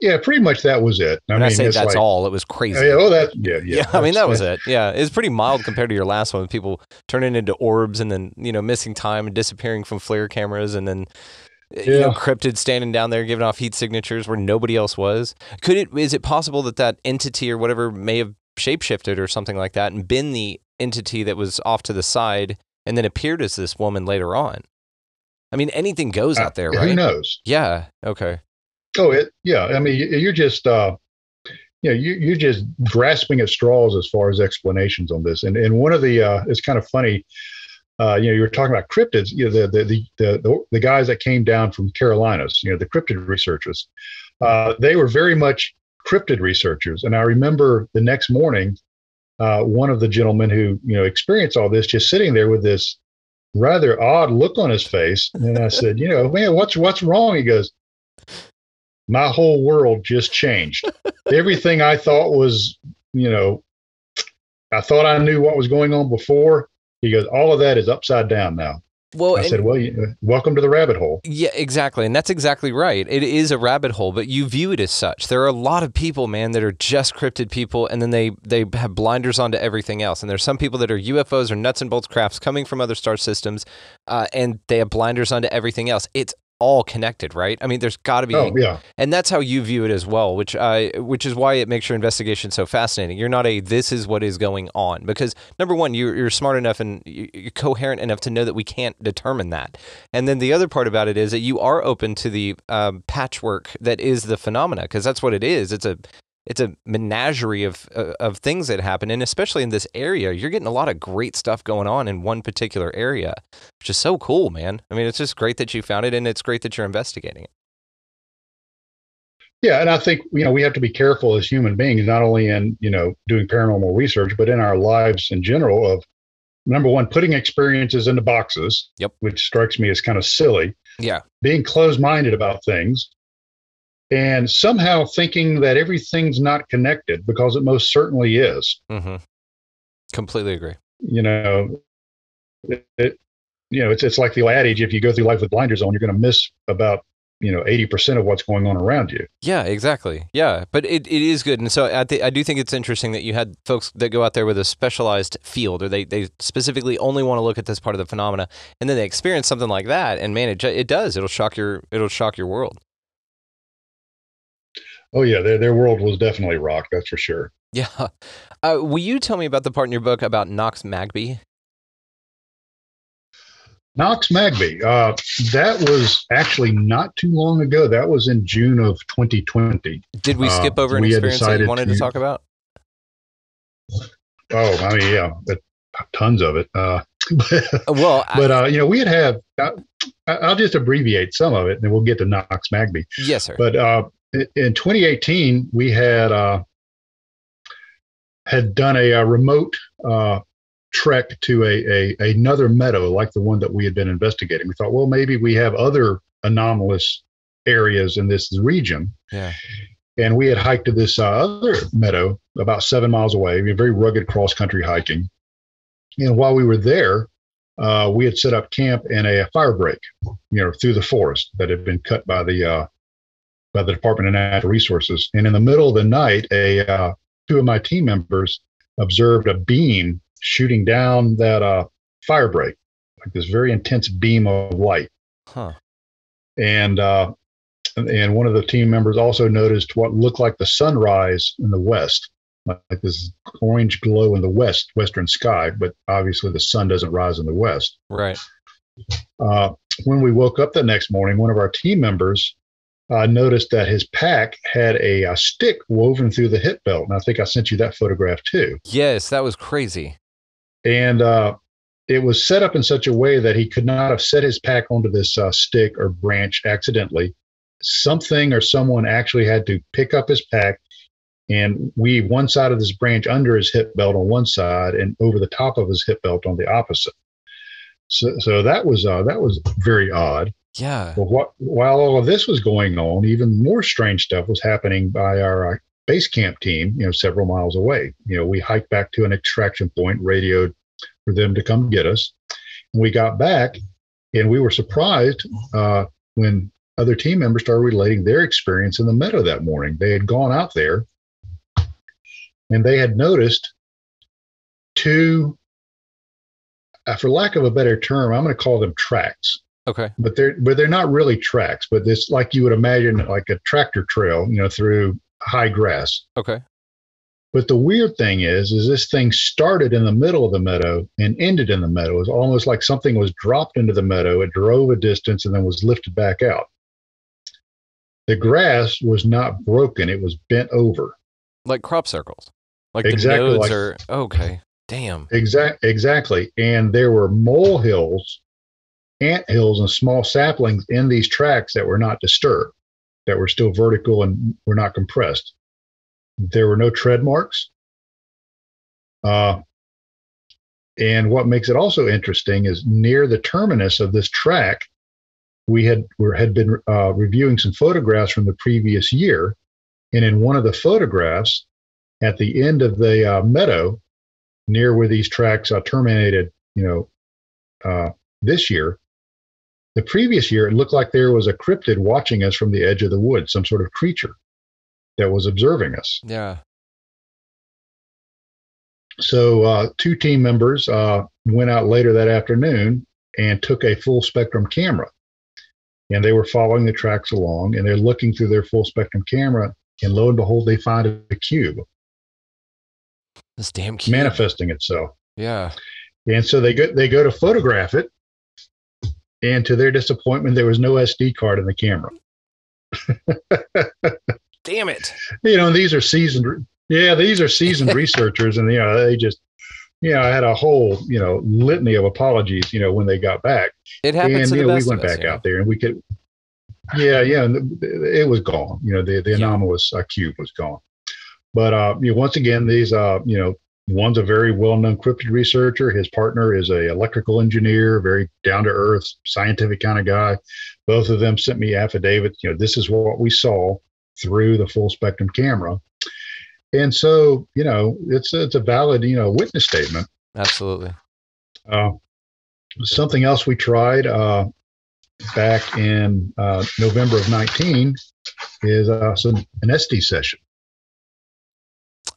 Yeah, pretty much that was it. I say that's all. It was crazy. Yeah. I mean, that was it. Yeah, it's pretty mild compared to your last one. People turning into orbs and then missing time and disappearing from flare cameras, and then cryptids standing down there giving off heat signatures where nobody else was. Is it possible that entity or whatever may have shapeshifted or something like that and been the entity that was off to the side and then appeared as this woman later on? I mean, anything goes out there, right? Who knows? Yeah. Okay. I mean, you're just, you're just grasping at straws as far as explanations on this. And one of the, it's kind of funny, you were talking about cryptids, the guys that came down from Carolinas, the cryptid researchers, they were very much cryptid researchers. And I remember the next morning, one of the gentlemen who, experienced all this, just sitting there with this rather odd look on his face. And I said, man, what's wrong? He goes, my whole world just changed. Everything I thought was, I thought I knew what was going on before. He goes, all of that is upside down now. Well, I said, well, welcome to the rabbit hole. Yeah, exactly. And that's exactly right. It is a rabbit hole, but you view it as such. There are a lot of people, man, that are just cryptid people, and then they have blinders onto everything else. And there's some people that are UFOs or nuts and bolts crafts coming from other star systems, and they have blinders onto everything else. It's all connected, right? I mean, there's got to be, and that's how you view it as well, which is why it makes your investigation so fascinating. You're not this is what is going on, because number one, you're smart enough and you're coherent enough to know that we can't determine that. And then the other part about it is that you are open to the patchwork that is the phenomena, because that's what it is. It's a menagerie of things that happen, and especially in this area, you're getting a lot of great stuff going on in one particular area, which is so cool, man. I mean, it's just great that you found it, and it's great that you're investigating it. Yeah, and I think we have to be careful as human beings, not only in doing paranormal research, but in our lives in general. Of number one, putting experiences into boxes, which strikes me as kind of silly. Yeah, being closed-minded about things. And somehow thinking that everything's not connected, because it most certainly is. Mm-hmm. Completely agree. it's like the old adage: if you go through life with blinders on, you're going to miss about 80% of what's going on around you. Yeah, exactly. Yeah, but it is good. And so I do think it's interesting that you had folks that go out there with a specialized field, or they specifically only want to look at this part of the phenomena, and then they experience something like that, and man, it'll shock your world. Oh yeah, their world was definitely rocked, that's for sure. Yeah. Will you tell me about the part in your book about Knox Magby? Knox Magby, that was actually not too long ago. That was in June of 2020. Did we skip over an experience that you wanted to talk about? Oh, I mean, yeah, tons of it. We had I'll just abbreviate some of it, and then we'll get to Knox Magby. Yes, sir. But in 2018, we had done a remote trek to another meadow like the one that we had been investigating. We thought, well, maybe we have other anomalous areas in this region. Yeah. And we had hiked to this other meadow about 7 miles away. We had very rugged cross-country hiking. And while we were there, we had set up camp in a fire break, through the forest that had been cut by the Department of Natural Resources. And in the middle of the night, two of my team members observed a beam shooting down that fire break, like this very intense beam of light. Huh. And one of the team members also noticed what looked like the sunrise in the west, like this orange glow in the western sky, but obviously the sun doesn't rise in the west. Right. When we woke up the next morning, one of our team members noticed that his pack had a stick woven through the hip belt. And I think I sent you that photograph too. Yes, that was crazy. And it was set up in such a way that he could not have set his pack onto this stick or branch accidentally. Something or someone actually had to pick up his pack and weave one side of this branch under his hip belt on one side and over the top of his hip belt on the opposite. So that was very odd. Yeah. But while all of this was going on, even more strange stuff was happening by our base camp team, several miles away. We hiked back to an extraction point, radioed for them to come get us. And we got back and we were surprised when other team members started relating their experience in the meadow that morning. They had gone out there and they had noticed two, for lack of a better term, I'm going to call them tracks. Okay. But they're not really tracks, but it's like you would imagine like a tractor trail, through high grass. Okay. But the weird thing is this thing started in the middle of the meadow and ended in the meadow. It was almost like something was dropped into the meadow. It drove a distance and then was lifted back out. The grass was not broken. It was bent over. Like crop circles. Like exactly, the nodes are, okay. Damn. Exactly. And there were molehills, ant hills, and small saplings in these tracks that were not disturbed, that were still vertical and were not compressed. There were no tread marks. And what makes it also interesting is near the terminus of this track, we had been reviewing some photographs from the previous year. And in one of the photographs, at the end of the meadow, near where these tracks terminated, this year, the previous year, it looked like there was a cryptid watching us from the edge of the woods, some sort of creature that was observing us. Yeah. So two team members went out later that afternoon and took a full spectrum camera. And they were following the tracks along, and they're looking through their full spectrum camera, and lo and behold, they find a cube. This damn cube. Manifesting itself. Yeah. And so they go to photograph it, and to their disappointment, there was no SD card in the camera. Damn it. These are seasoned researchers, and they just, I had a whole, litany of apologies, when they got back. It happens to the best we went of us, back out there, and we could, and it was gone. The anomalous cube was gone. But once again, these, one's a very well-known cryptid researcher. His partner is a electrical engineer, very down-to-earth, scientific kind of guy. Both of them sent me affidavits. This is what we saw through the full spectrum camera. And so, it's a valid, witness statement. Absolutely. Something else we tried back in November of 19 is an SD session.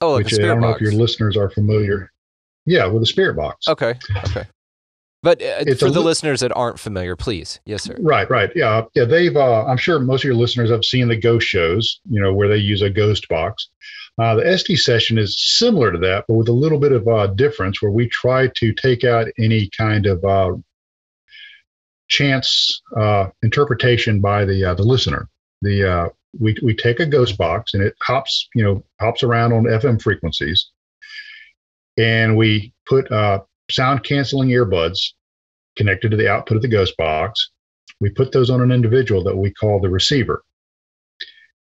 Oh, like which a spirit I don't know box. if your listeners are familiar. Yeah, with a spirit box. Okay. But It's for the listeners that aren't familiar, please. Yes, sir. Right. Yeah. They've. I'm sure most of your listeners have seen the ghost shows. Where they use a ghost box. The SD session is similar to that, but with a little bit of difference, where we try to take out any kind of chance interpretation by the listener. We take a ghost box and it hops around on FM frequencies, and we put sound canceling earbuds connected to the output of the ghost box. We put those on an individual that we call the receiver.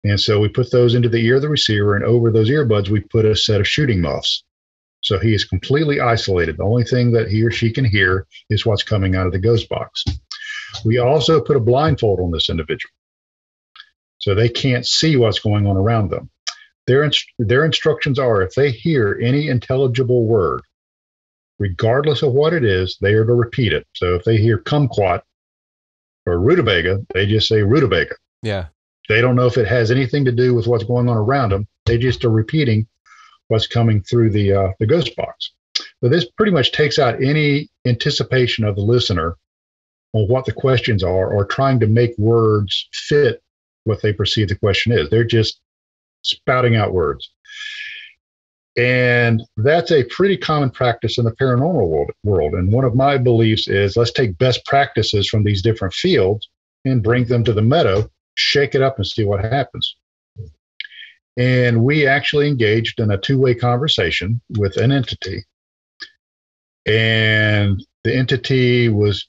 And so we put those into the ear of the receiver, and over those earbuds, we put a set of shooting muffs. So he is completely isolated. The only thing that he or she can hear is what's coming out of the ghost box. We also put a blindfold on this individual, so they can't see what's going on around them. Their instructions are, if they hear any intelligible word, regardless of what it is, they are to repeat it. So if they hear kumquat or rutabaga, they just say rutabaga. Yeah. They don't know if it has anything to do with what's going on around them. They just are repeating what's coming through the ghost box. So this pretty much takes out any anticipation of the listener on what the questions are, or trying to make words fit what they perceive the question is. They're just spouting out words. And that's a pretty common practice in the paranormal world. And one of my beliefs is, let's take best practices from these different fields and bring them to the Meadow, shake it up and see what happens. And we actually engaged in a two-way conversation with an entity. And the entity was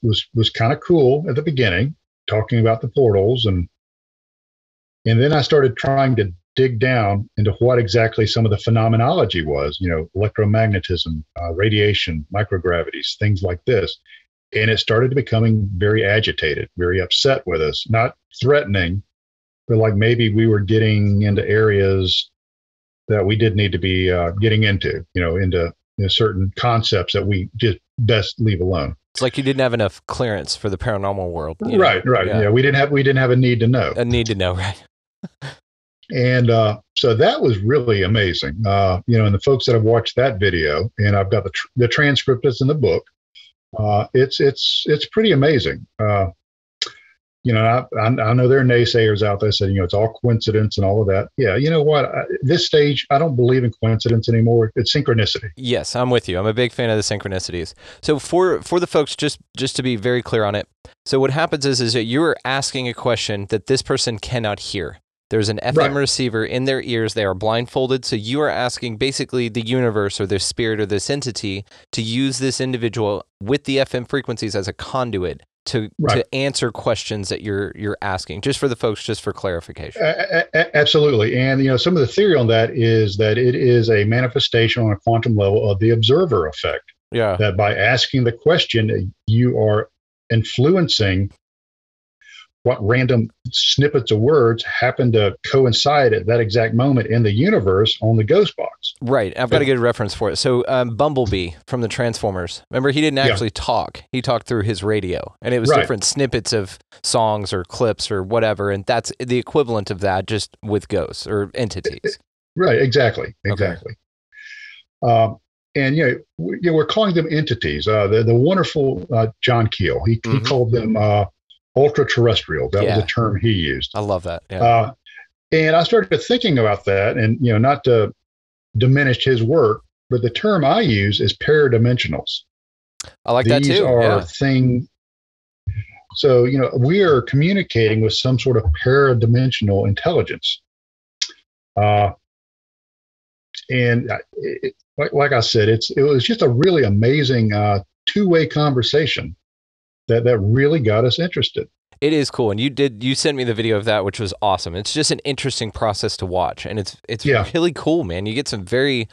kind of cool at the beginning, talking about the portals. And then I started trying to dig down into what exactly some of the phenomenology was, electromagnetism, radiation, microgravities, things like this. And it started becoming very agitated, very upset with us, not threatening, but like maybe we were getting into areas that we didn't need to be getting into, into certain concepts that we just best leave alone. It's like you didn't have enough clearance for the paranormal world. Right. Yeah, we didn't have a need to know. A need to know, right? And so that was really amazing. And the folks that have watched that video, and I've got the transcript that's in the book. It's pretty amazing. I know there are naysayers out there saying, it's all coincidence and all of that. Yeah, you know what? At this stage, I don't believe in coincidence anymore. It's synchronicity. Yes, I'm with you. I'm a big fan of the synchronicities. So for the folks, just to be very clear on it. So what happens is that you're asking a question that this person cannot hear. There's an FM receiver in their ears. They are blindfolded. So you are asking basically the universe or their spirit or this entity to use this individual with the FM frequencies as a conduit to answer questions that you're asking. Just for the folks, just for clarification. Absolutely. And, some of the theory on that is that it is a manifestation on a quantum level of the observer effect. Yeah. That by asking the question, you are influencing what random snippets of words happen to coincide at that exact moment in the universe on the ghost box. Right. I've got a good reference for it. So Bumblebee from the Transformers, remember, he didn't actually talk. He talked through his radio, and it was different snippets of songs or clips or whatever. And that's the equivalent of that, just with ghosts or entities. Right. Exactly. And, we're calling them entities. The wonderful John Keel, he called them ultra-terrestrial. That was a term he used. I love that. Yeah. And I started thinking about that, and not to diminish his work, but the term I use is paradimensionals. I like that too. These are things. So we are communicating with some sort of paradimensional intelligence. And like I said, it was just a really amazing two-way conversation that really got us interested. It is cool. And you sent me the video of that, which was awesome. It's just an interesting process to watch. And it's really cool, man. You get some very,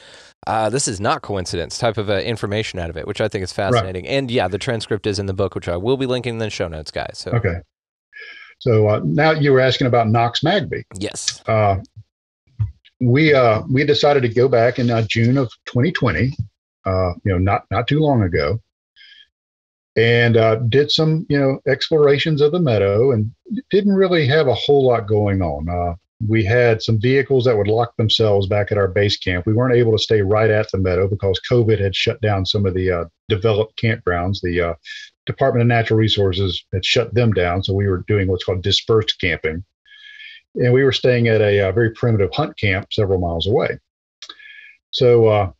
this is not coincidence type of information out of it, which I think is fascinating. Right. And the transcript is in the book, which I will be linking in the show notes, guys. So. Okay. So now you were asking about Knox Magby. Yes. We decided to go back in June of 2020, not too long ago. and did some, explorations of the meadow, and didn't really have a whole lot going on. We had some vehicles that would lock themselves back at our base camp. We weren't able to stay right at the meadow because COVID had shut down some of the developed campgrounds. The Department of Natural Resources had shut them down, so we were doing what's called dispersed camping. And we were staying at a very primitive hunt camp several miles away. So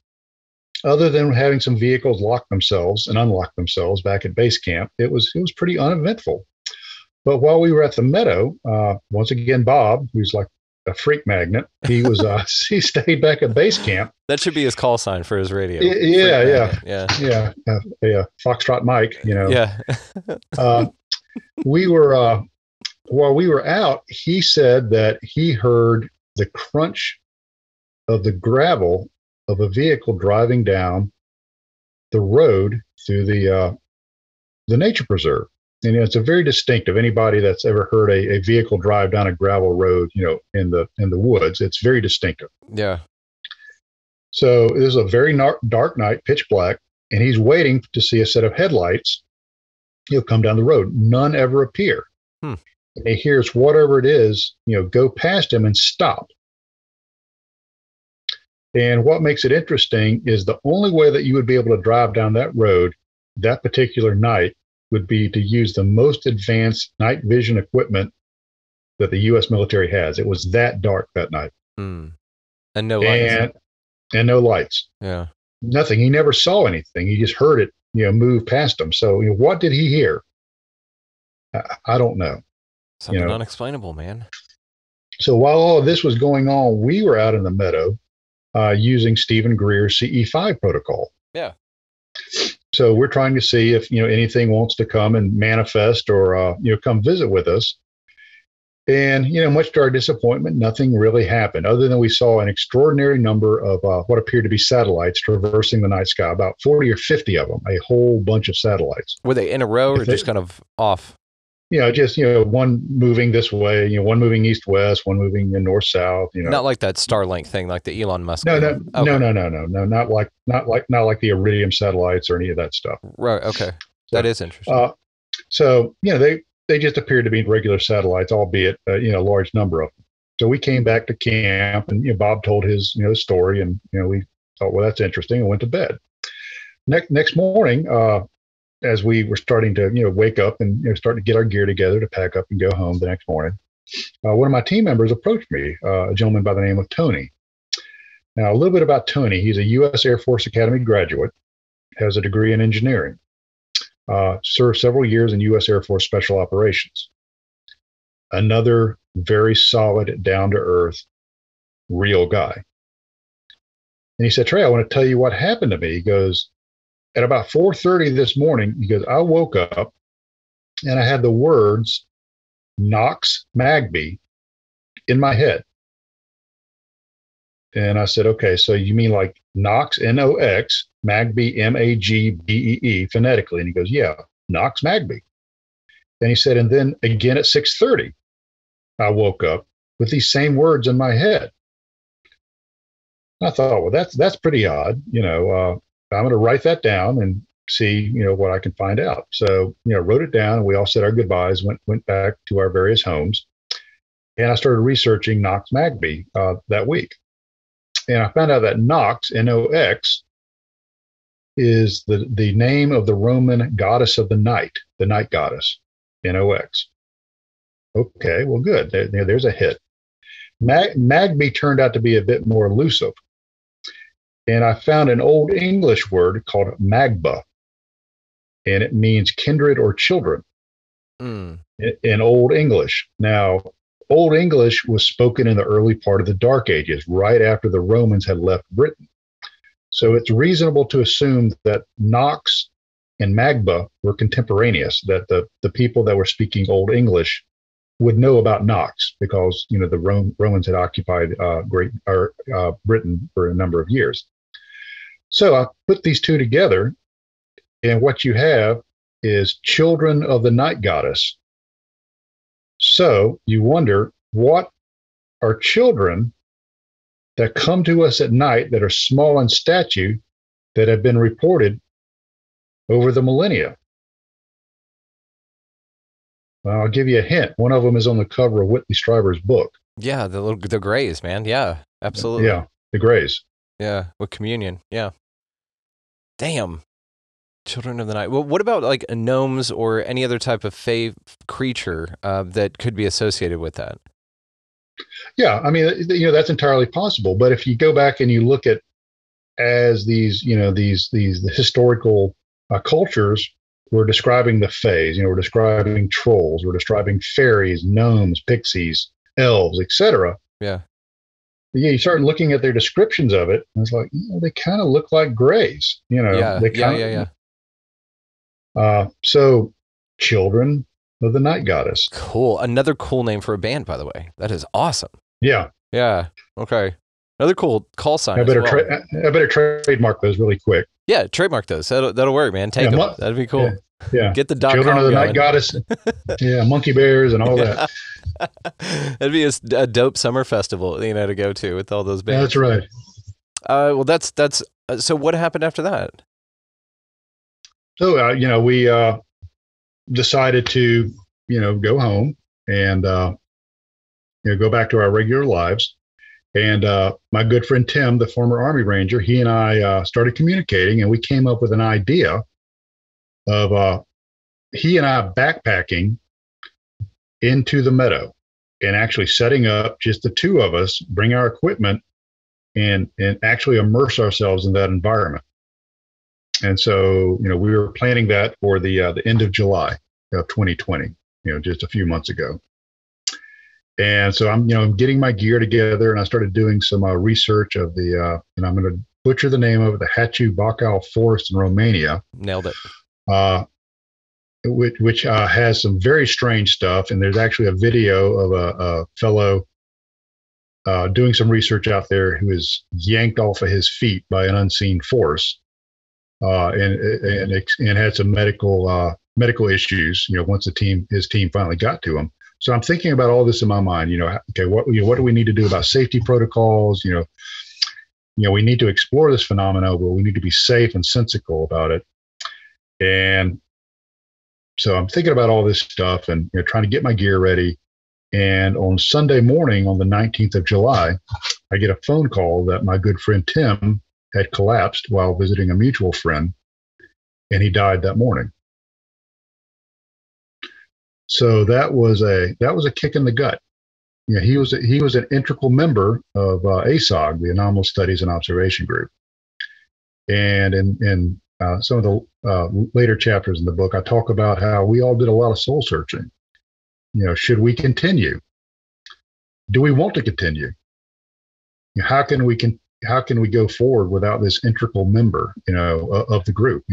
other than having some vehicles lock themselves and unlock themselves back at base camp, it was pretty uneventful. But while we were at the meadow, once again, Bob, who's like a freak magnet, he was he stayed back at base camp. That should be his call sign for his radio. Yeah. Foxtrot Mike, Yeah. We were while we were out, he said that he heard the crunch of the gravel of a vehicle driving down the road through the nature preserve. And it's a very distinctive. Anybody that's ever heard a vehicle drive down a gravel road, in the woods, it's very distinctive. Yeah. So it was a very dark night, pitch black, and he's waiting to see a set of headlights. He'll come down the road. None ever appear. And he hears whatever it is, go past him and stop. And what makes it interesting is the only way that you would be able to drive down that road that particular night would be to use the most advanced night vision equipment that the U.S. military has. It was that dark that night. And no lights. And no lights. Yeah. Nothing. He never saw anything. He just heard it, move past him. So, what did he hear? I don't know. Something unexplainable, man. So while all of this was going on, we were out in the meadow using Stephen Greer's CE5 protocol. Yeah. So we're trying to see if, anything wants to come and manifest or, come visit with us. And, much to our disappointment, nothing really happened other than we saw an extraordinary number of what appeared to be satellites traversing the night sky, about 40 or 50 of them, a whole bunch of satellites. Were they in a row or just kind of off? Just, one moving this way, one moving east-west, one moving north-south, Not like that Starlink thing, like the Elon Musk. No, thing. No, not like the Iridium satellites or any of that stuff. Right. Okay. That is interesting. So, they just appeared to be regular satellites, albeit, a large number of them. So we came back to camp and, Bob told his, story and, we thought, well, that's interesting, and went to bed. Next morning, as we were starting to, wake up and start to get our gear together to pack up and go home the next morning, one of my team members approached me, a gentleman by the name of Tony. Now, a little bit about Tony. He's a U.S. Air Force Academy graduate, has a degree in engineering, served several years in U.S. Air Force Special Operations. Another very solid, down-to-earth, real guy. And he said, Trey, I want to tell you what happened to me. He goes, at about 4:30 this morning, he goes, I woke up and I had the words Knox Magby in my head. And I said, okay, so you mean like Knox, N-O-X, Magby, M-A-G-B-E-E, phonetically? And he goes, yeah, Knox Magby. And he said, and then again at 6:30, I woke up with these same words in my head. I thought, well, that's pretty odd. I'm going to write that down and see, what I can find out. So, wrote it down, and we all said our goodbyes, went back to our various homes. And I started researching Knox Magby that week. And I found out that Knox, N-O-X, is the name of the Roman goddess of the night goddess, N-O-X. Okay, well, good. There's a hit. Magby turned out to be a bit more elusive. And I found an Old English word called magba, and it means kindred or children in Old English. Now, Old English was spoken in the early part of the Dark Ages, right after the Romans had left Britain. So it's reasonable to assume that Knox and Magba were contemporaneous, that the people that were speaking Old English would know about Knox because, the Romans had occupied Britain for a number of years. So I put these two together, and what you have is children of the night goddess. So you wonder, what are children that come to us at night that are small in stature that have been reported over the millennia? I'll give you a hint. One of them is on the cover of Whitley Strieber's book. Yeah, the Greys, man. Yeah, absolutely. Yeah, the Greys. Yeah, with communion. Yeah. Damn. Children of the Night. Well, what about like gnomes or any other type of fae creature that could be associated with that? Yeah, I mean, that's entirely possible. But if you go back and you look at as these the historical cultures, we're describing the fays. We're describing trolls. We're describing fairies, gnomes, pixies, elves, etc. Yeah. Yeah, you start looking at their descriptions of it, and it's like they kind of look like Greys. Yeah. They kinda, so, Children of the Night Goddess. Cool. Another cool name for a band, by the way. That is awesome. Yeah. Yeah. Okay. Another cool call sign. I better trademark those really quick. Yeah, trademark those. That'll work, man. Take them. That'd be cool. Yeah. Get the Children of the Night Goddess. Yeah, monkey bears and all that. That'd be a dope summer festival, to go to with all those bands. That's right. Well, that's so. What happened after that? So, we decided to, go home and go back to our regular lives. And my good friend Tim, the former Army Ranger, he and I started communicating, and we came up with an idea of he and I backpacking into the Meadow and actually setting up just the two of us, bring our equipment, and actually immerse ourselves in that environment. And so, we were planning that for the end of July of 2020, just a few months ago. And so I'm getting my gear together, and I started doing some research of the, and I'm going to butcher the name of it, the Hachu Bacau Forest in Romania. Nailed it. Which has some very strange stuff. And there's actually a video of a fellow doing some research out there who was yanked off of his feet by an unseen force, and had some medical issues. Once his team finally got to him. So I'm thinking about all this in my mind. Okay, what do we need to do about safety protocols? We need to explore this phenomenon, but we need to be safe and sensical about it. And so I'm thinking about all this stuff and trying to get my gear ready. And on Sunday morning, on the 19th of July, I get a phone call that my good friend Tim had collapsed while visiting a mutual friend, and he died that morning. So that was a kick in the gut. He was an integral member of ASOG, the Anomalous Studies and Observation Group. And in some of the later chapters in the book, I talk about how we all did a lot of soul searching. Should we continue? Do we want to continue? How can we go forward without this integral member, of the group?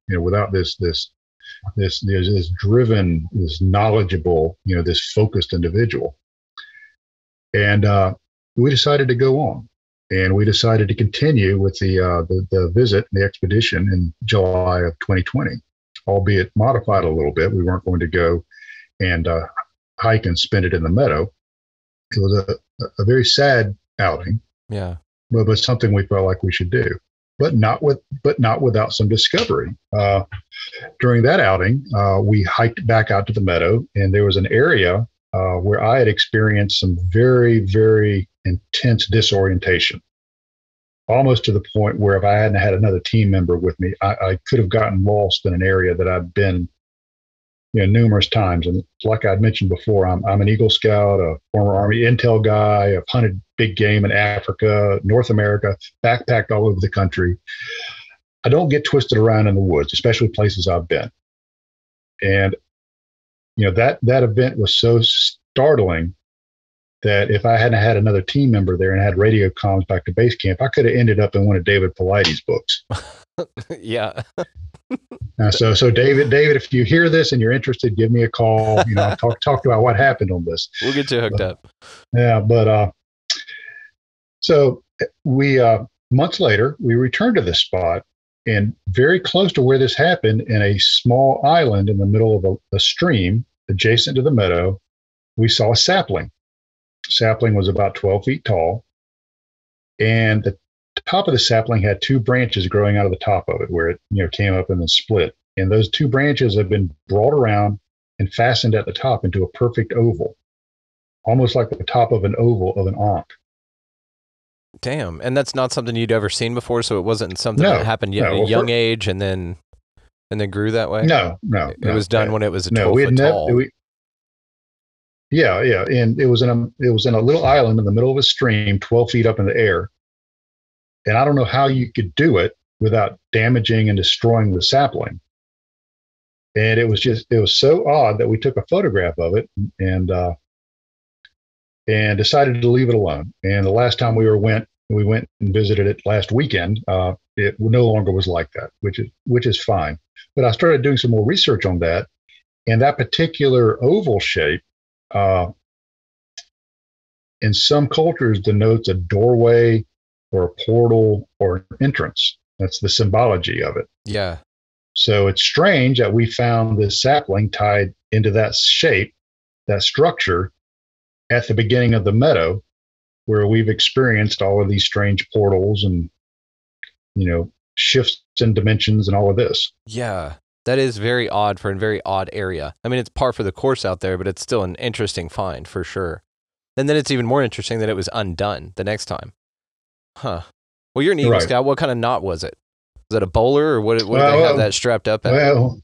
Without this driven, this knowledgeable, this focused individual. And we decided to go on, and we decided to continue with the visit, the expedition in July of 2020, albeit modified a little bit. We weren't going to go and hike and spend it in the Meadow. It was a very sad outing. Yeah. But something we felt like we should do. But not without some discovery. During that outing, we hiked back out to the Meadow, and there was an area where I had experienced some very, very intense disorientation, almost to the point where if I hadn't had another team member with me, I could have gotten lost in an area that I'd been, numerous times. And like I'd mentioned before, I'm an Eagle Scout, a former Army intel guy. I've hunted big game in Africa, North America, backpacked all over the country. I don't get twisted around in the woods, especially places I've been. And, that event was so startling that if I hadn't had another team member there and had radio comms back to base camp, I could have ended up in one of David Paulides' books. Yeah. So David, if you hear this and you're interested, give me a call. Talk about what happened on this. We'll get you hooked up. Yeah, but so we months later we returned to this spot, and very close to where this happened, in a small island in the middle of a stream adjacent to the Meadow, we saw a sapling. The sapling was about 12 feet tall, and the top of the sapling had two branches growing out of the top of it, where it came up and then split. And those two branches have been brought around and fastened at the top into a perfect oval, almost like the top of an oval of an ankh. Damn. And that's not something you'd ever seen before, so it wasn't something that happened yet at a young age and then grew that way? No. It was done when it was a 12 we foot tall. Yeah, and it was in a little island in the middle of a stream, 12 feet up in the air. And I don't know how you could do it without damaging and destroying the sapling. And it was so odd that we took a photograph of it and decided to leave it alone. And the last time we went and visited it last weekend. It no longer was like that, which is fine. But I started doing some more research on that, and that particular oval shape, in some cultures, denotes a doorway or a portal or an entrance. That's the symbology of it. Yeah. So it's strange that we found this sapling tied into that shape, that structure, at the beginning of the meadow, where we've experienced all of these strange portals and, shifts in dimensions and all of this. Yeah. That is very odd for a very odd area. I mean, it's par for the course out there, but it's still an interesting find for sure. And then it's even more interesting that it was undone the next time. Huh. Well, you're an Eagle Scout. What kind of knot was it? Was it a bowler, or what did they have that strapped up at? Well,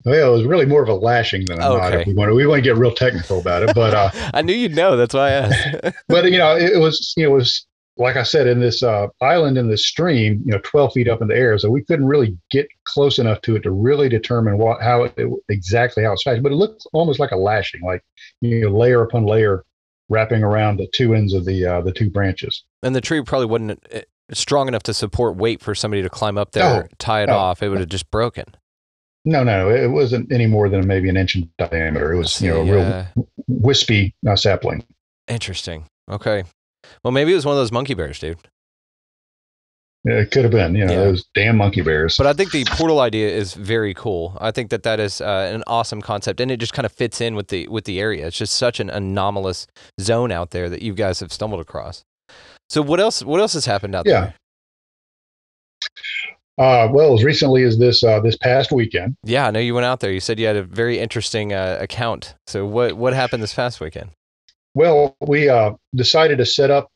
it was really more of a lashing than a knot. If we want to get real technical about it, but I knew you'd know. That's why I asked. But it was like I said, in this island in this stream, 12 feet up in the air, so we couldn't really get close enough to it to really determine exactly how it's fashioned. But it looked almost like a lashing, like layer upon layer, wrapping around the two ends of the two branches. And the tree probably wasn't strong enough to support weight for somebody to climb up there, tie it off. It would have just broken. No, it wasn't any more than maybe an inch in diameter. It was, a real wispy sapling. Interesting. Okay. Well, maybe it was one of those monkey bears, dude. Yeah, it could have been, those damn monkey bears. But I think the portal idea is very cool. I think that is an awesome concept, and it just kind of fits in with the area. It's just such an anomalous zone out there that you guys have stumbled across. So what else has happened out there? Well, as recently as this past weekend. Yeah, I know you went out there. You said you had a very interesting account. So what happened this past weekend? Well, we decided to set up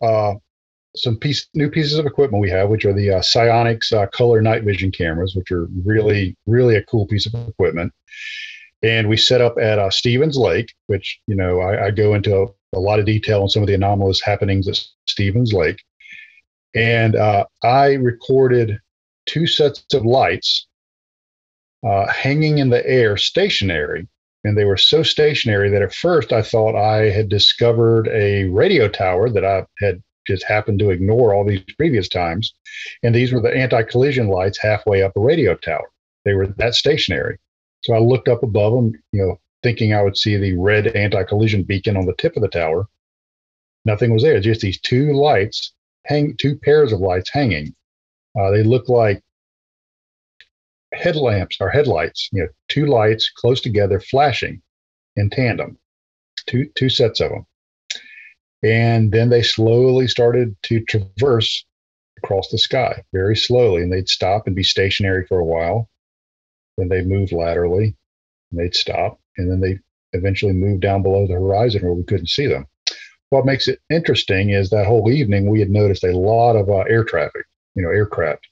some new pieces of equipment we have, which are the Psionics color night vision cameras, which are really, really a cool piece of equipment. And we set up at Stevens Lake, which, I go into a lot of detail on some of the anomalous happenings at Stevens Lake. And I recorded 2 sets of lights hanging in the air, stationary. And they were so stationary that at first I thought I had discovered a radio tower that I had just happened to ignore all these previous times. And these were the anti-collision lights halfway up a radio tower. They were that stationary. So I looked up above them, thinking I would see the red anti-collision beacon on the tip of the tower. Nothing was there. Just these 2 lights, 2 pairs of lights hanging. They look like headlamps or headlights, 2 lights close together, flashing in tandem, two sets of them. And then they slowly started to traverse across the sky, very slowly, and they'd stop and be stationary for a while. Then they'd move laterally, and they'd stop, and then they eventually moved down below the horizon where we couldn't see them. What makes it interesting is that whole evening we had noticed a lot of air traffic, aircraft.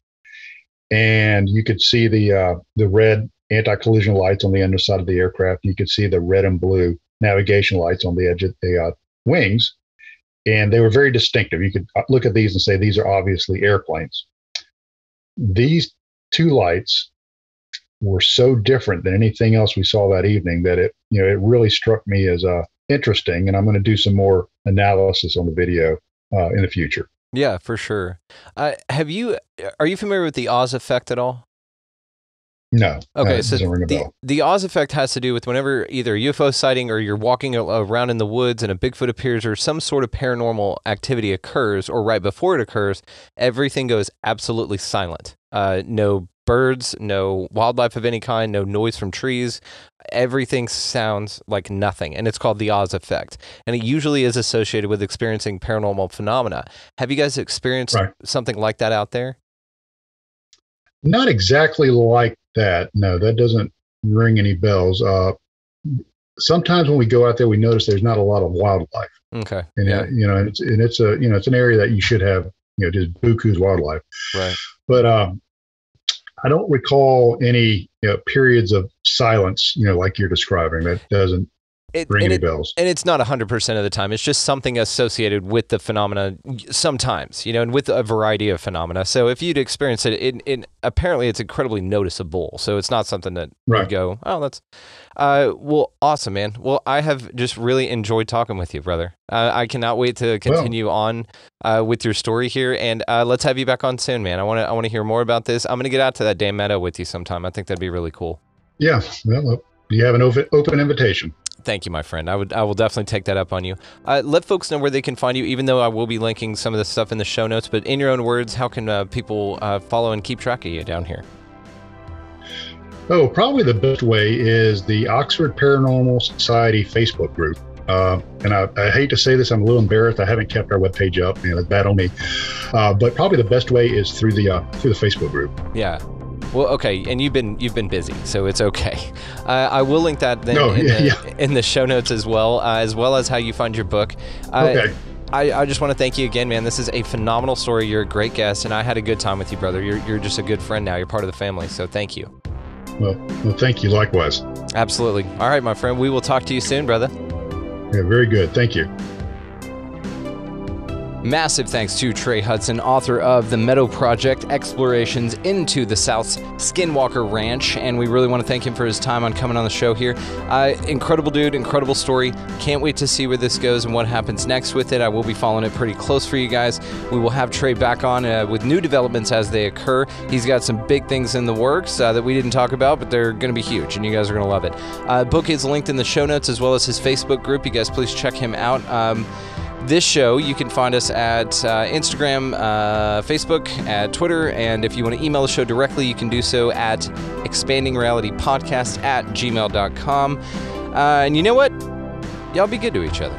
And you could see the red anti-collision lights on the underside of the aircraft. You could see the red and blue navigation lights on the edge of the wings. And they were very distinctive. You could look at these and say, these are obviously airplanes. These 2 lights were so different than anything else we saw that evening that it really struck me as interesting. And I'm going to do some more analysis on the video in the future. Yeah, for sure. Are you familiar with the Oz effect at all? No. Okay, so the Oz effect has to do with whenever either a UFO sighting or you're walking around in the woods and a Bigfoot appears or some sort of paranormal activity occurs, or right before it occurs, everything goes absolutely silent. No birds, no wildlife of any kind, no noise from trees. Everything sounds like nothing, and it's called the Oz effect. And it usually is associated with experiencing paranormal phenomena. Have you guys experienced something like that out there? Not exactly like that. No, that doesn't ring any bells. sometimes when we go out there, we notice there's not a lot of wildlife. Okay. And Yeah. it's an area that you should have, just buku's wildlife. Right. But I don't recall any periods of silence, like you're describing. That doesn't ring any bells. And it's not 100% of the time. It's just something associated with the phenomena sometimes, and with a variety of phenomena. So if you'd experience it, apparently it's incredibly noticeable. So it's not something that would go, oh, that's, well, awesome, man. Well, I have just really enjoyed talking with you, brother. I cannot wait to continue on with your story here. And let's have you back on soon, man. I want to hear more about this. I'm going to get out to that damn meadow with you sometime. I think that'd be really cool. Yeah. Well, you have an open invitation. Thank you, my friend. I will definitely take that up on you. Let folks know where they can find you, even though I will be linking some of the stuff in the show notes. But in your own words, how can people follow and keep track of you down here? Oh, probably the best way is the Oxford Paranormal Society Facebook group. And I hate to say this, I'm a little embarrassed. I haven't kept our webpage up. That's bad on me. But probably the best way is through the Facebook group. Yeah. Well, okay, and you've been busy, so it's okay. I will link that then in the show notes as well as how you find your book. Okay. I just want to thank you again, man. This is a phenomenal story. You're a great guest, and I had a good time with you, brother. You're just a good friend now. You're part of the family, so thank you. Well, thank you. Likewise. Absolutely. All right, my friend. We will talk to you soon, brother. Yeah, very good. Thank you. Massive thanks to Trey Hudson, author of The Meadow Project, Explorations into the South's Skinwalker Ranch, and we really want to thank him for his time on coming on the show here. Incredible dude, incredible story. Can't wait to see where this goes and what happens next with it. I will be following it pretty close for you guys. We will have Trey back on with new developments as they occur. He's got some big things in the works that we didn't talk about, but they're going to be huge, and you guys are going to love it. Book is linked in the show notes as well as his Facebook group. You guys please check him out. This show, you can find us at Instagram, Facebook, at Twitter, and if you want to email the show directly, you can do so at expandingrealitypodcast@gmail.com. And you know what? Y'all be good to each other.